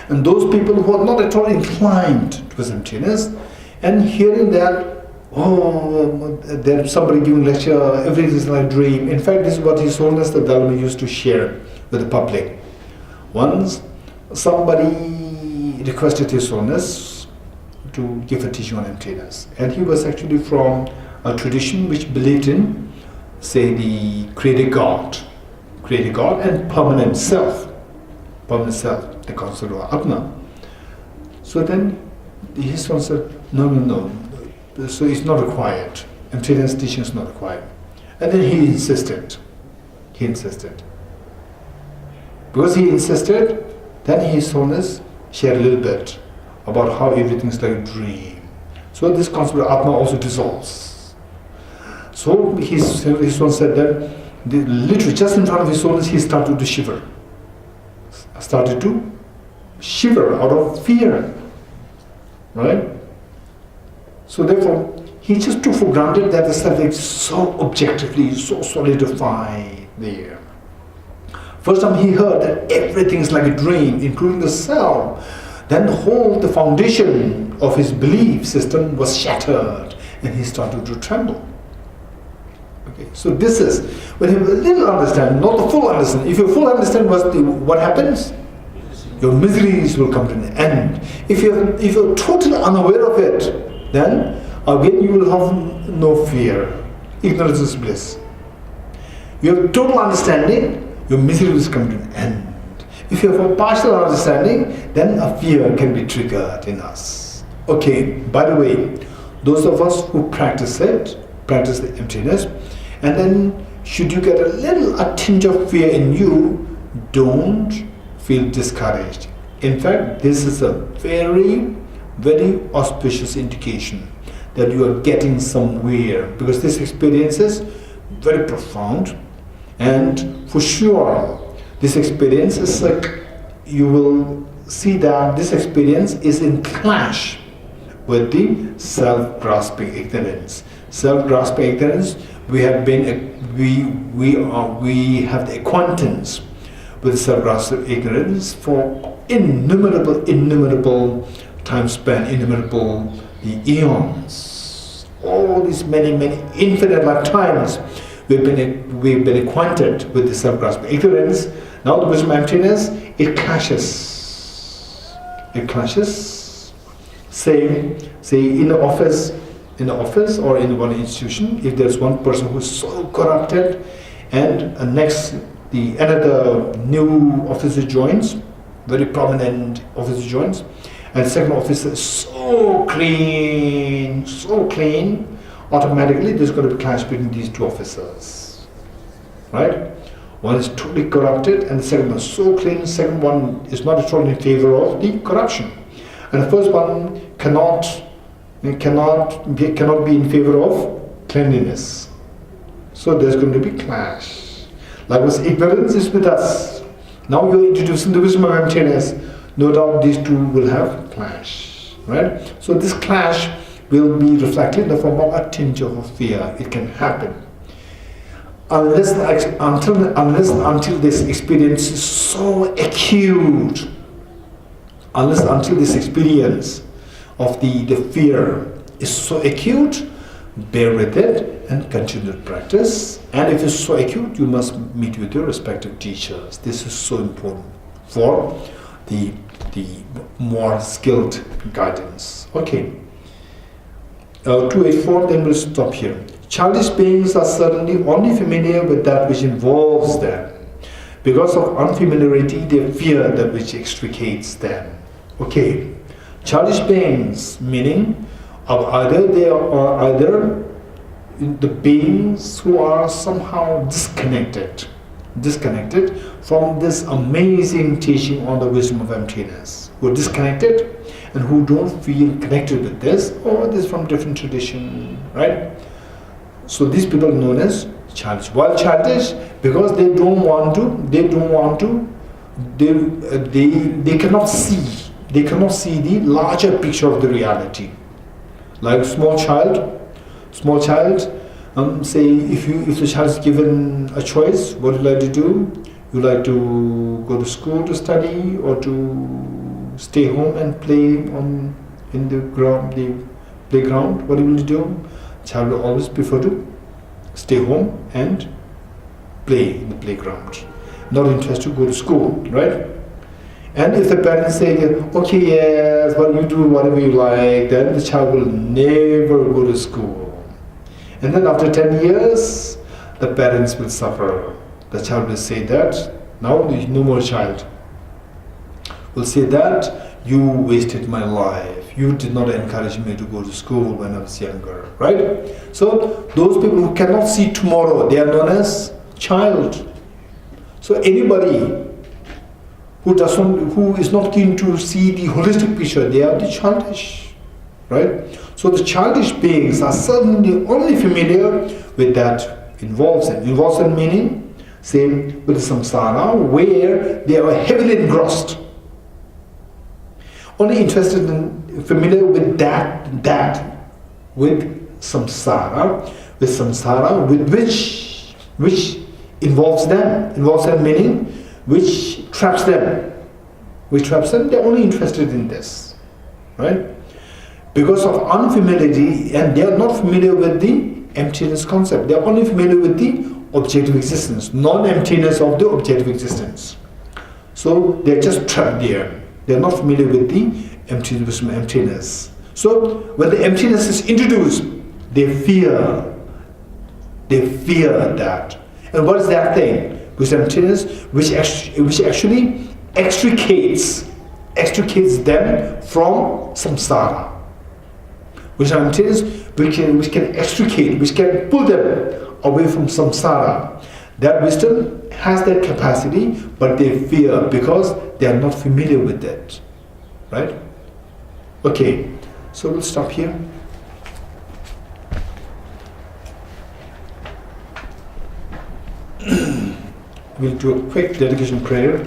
And those people who are not at all inclined towards emptiness, and hearing that, there's somebody giving lecture, everything is like a dream. In fact, this is what His Holiness the Dalai Lama used to share with the public. Once, somebody requested His Holiness to give a teaching on emptiness. And he was actually from a tradition which believed in, say, the created God and permanent self, the concept of Atma. So then his one said, no, so it's not required. Emptiness teaching is not required. And then he insisted. Because he insisted, then His Holiness shared a little bit about how everything is like a dream. So this concept of Atma also dissolves. So his one said that literally just in front of His Holiness he started to shiver. Out of fear. Right? So therefore, he just took for granted that the self is so objectively, so solidified there. First time he heard that everything is like a dream, including the self, then the foundation of his belief system was shattered and he started to tremble. Okay, so this is, when you have a little understanding, not the full understanding. If you full understand what happens, your miseries will come to an end. If you're totally unaware of it, then again you will have no fear. Ignorance is bliss. You have total understanding, your misery will come to an end. If you have a partial understanding, then a fear can be triggered in us. Okay, by the way, those of us who practice the emptiness, and then should you get a tinge of fear in you, don't feel discouraged. In fact, this is a very, very auspicious indication that you are getting somewhere, because this experience is very profound, and for sure this experience is like, you will see that this experience is in clash with the self-grasping ignorance. Self-grasping ignorance, we have the acquaintance with self-grasping ignorance for innumerable time span, innumerable eons. All these many infinite lifetimes we've been acquainted with the self-grasping ignorance. Now the wisdom of emptiness, it clashes. Say in the office or in one institution, if there's one person who is so corrupted, and another new officer joins, very prominent officer joins, and the second officer is so clean, automatically there's going to be a clash between these two officers. Right? One is totally corrupted and the second one is so clean, the second one is not at all in favor of the corruption. And the first one cannot cannot be in favor of cleanliness. So there's going to be clash. Likewise, ignorance is with us. Now you're introducing the wisdom of emptiness. No doubt these two will have clash, right? So this clash will be reflected in the form of a tinge of fear. It can happen. Until this experience is so acute, until this experience of the fear is so acute, bear with it and continue to practice. And if it's so acute, you must meet with your respective teachers. This is so important for the more skilled guidance. Okay. 284, then we'll stop here. Childish beings are certainly only familiar with that which involves them. Because of unfamiliarity, they fear that which extricates them. Okay. Childish beings, meaning either the beings who are somehow disconnected from this amazing teaching on the wisdom of emptiness, who are disconnected and who don't feel connected with this, or this from different tradition, right? So these people are known as childish. Why childish? Because they cannot see the larger picture of the reality. Like small child, say if the child is given a choice, what do you like to do? You like to go to school to study, or to stay home and play in the playground? What will you do? Child will always prefer to stay home and play in the playground, not interested to go to school, right? And if the parents say, okay, yes, well, you do whatever you like, then the child will never go to school. And then after 10 years, the parents will suffer. The child will say that, now no more child. Will say that, you wasted my life. You did not encourage me to go to school when I was younger, right? So those people who cannot see tomorrow, they are known as child. So anybody who is not keen to see the holistic picture, they are the childish, right? So the childish beings are certainly only familiar with that involves them meaning, same with the samsara, where they are heavily engrossed. Only interested and familiar with that with samsara, with which involves them meaning, which traps them, they're only interested in this, right? Because of unfamiliarity, and they are not familiar with the emptiness concept. They are only familiar with the objective existence, non-emptiness of the objective existence. So they are just trapped there. They are not familiar with the emptiness. So when the emptiness is introduced, they fear that. And what is that thing? Which emptiness, which actually extricates them from samsara. Which emptiness, which can extricate, which can pull them away from samsara. That wisdom has that capacity, but they fear because they are not familiar with that. Right? Okay, so we'll stop here. We'll do a quick dedication prayer.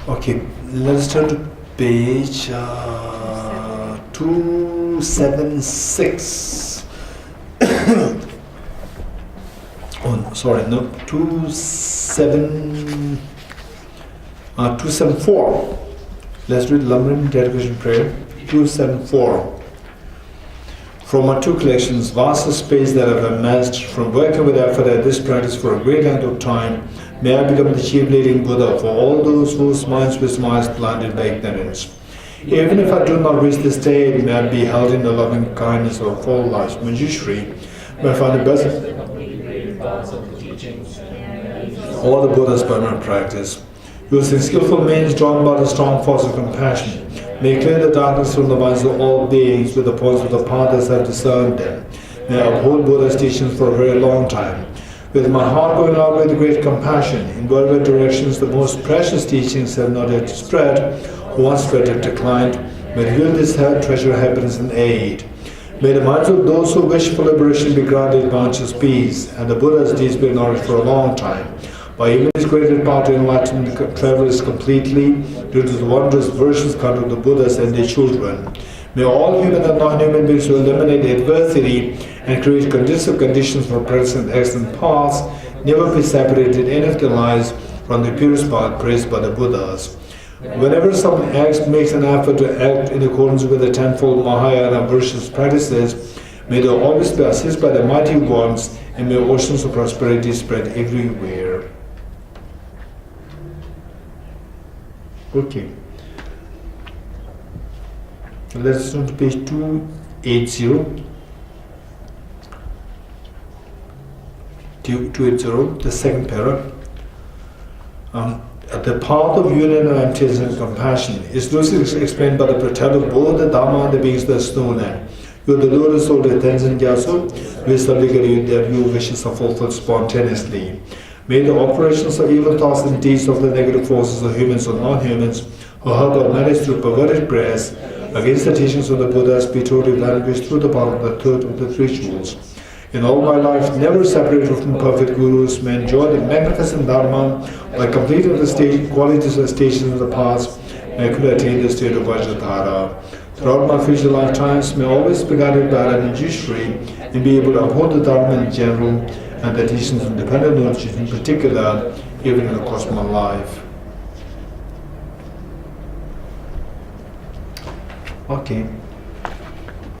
Okay, let's turn to page 276. 274. Let's read Lamrim dedication prayer. 274. From our two collections, vast space that I've amassed from working with effort at this practice for a great length of time, may I become the chief leading Buddha for all those whose minds wisdom is blinded by ignorance. Even if I do not reach this state, may I be held in the loving kindness of all lives. Manjushri, may I find the best all the Buddhas by my practice. Using skillful means drawn by the strong force of compassion, may clear the darkness from the minds of all beings with the points of the path as I discern them. May I uphold Buddha's teachings for a very long time. With my heart going out with great compassion, in worldwide directions the most precious teachings have not yet spread, who once spread have declined, may reveal this treasure of happiness and aid. May the minds of those who wish for liberation be granted boundless peace, and the Buddha's deeds be nourished for a long time. By even his greater power to enlighten travelers completely, due to the wondrous versions come of the Buddhas and their children. May all human and non-human beings who eliminate adversity and create conducive conditions for present excellent paths never be separated in of their lives from the purest path praised by the Buddhas. Whenever someone makes an effort to act in accordance with the tenfold Mahayana virtuous practices, may they always be assisted by the mighty ones, and may oceans of prosperity spread everywhere. Okay. Let's turn to page 280. 280, the second paragraph. The path of union of emptiness and compassion is loosely explained by the portrayal of both the Dharma and the beings that is known as. You are the Lotus soul of Tenzin Gyatso, which their view wishes are fulfilled spontaneously. May the operations of evil thoughts and deeds of the negative forces of humans or non-humans who help or manage through perverted prayers against the teachings of the Buddhas be totally vanquished through the power of the third of the three jewels. In all my life, never separated from perfect gurus, may enjoy the magnificent Dharma by completing the qualities of the stations of the past, may I could attain the state of Vajradhara. Throughout my future lifetimes, may always be guided by an Jishri and be able to uphold the Dharma in general and the teachings of independent knowledge in particular, even in the course of my life. Okay.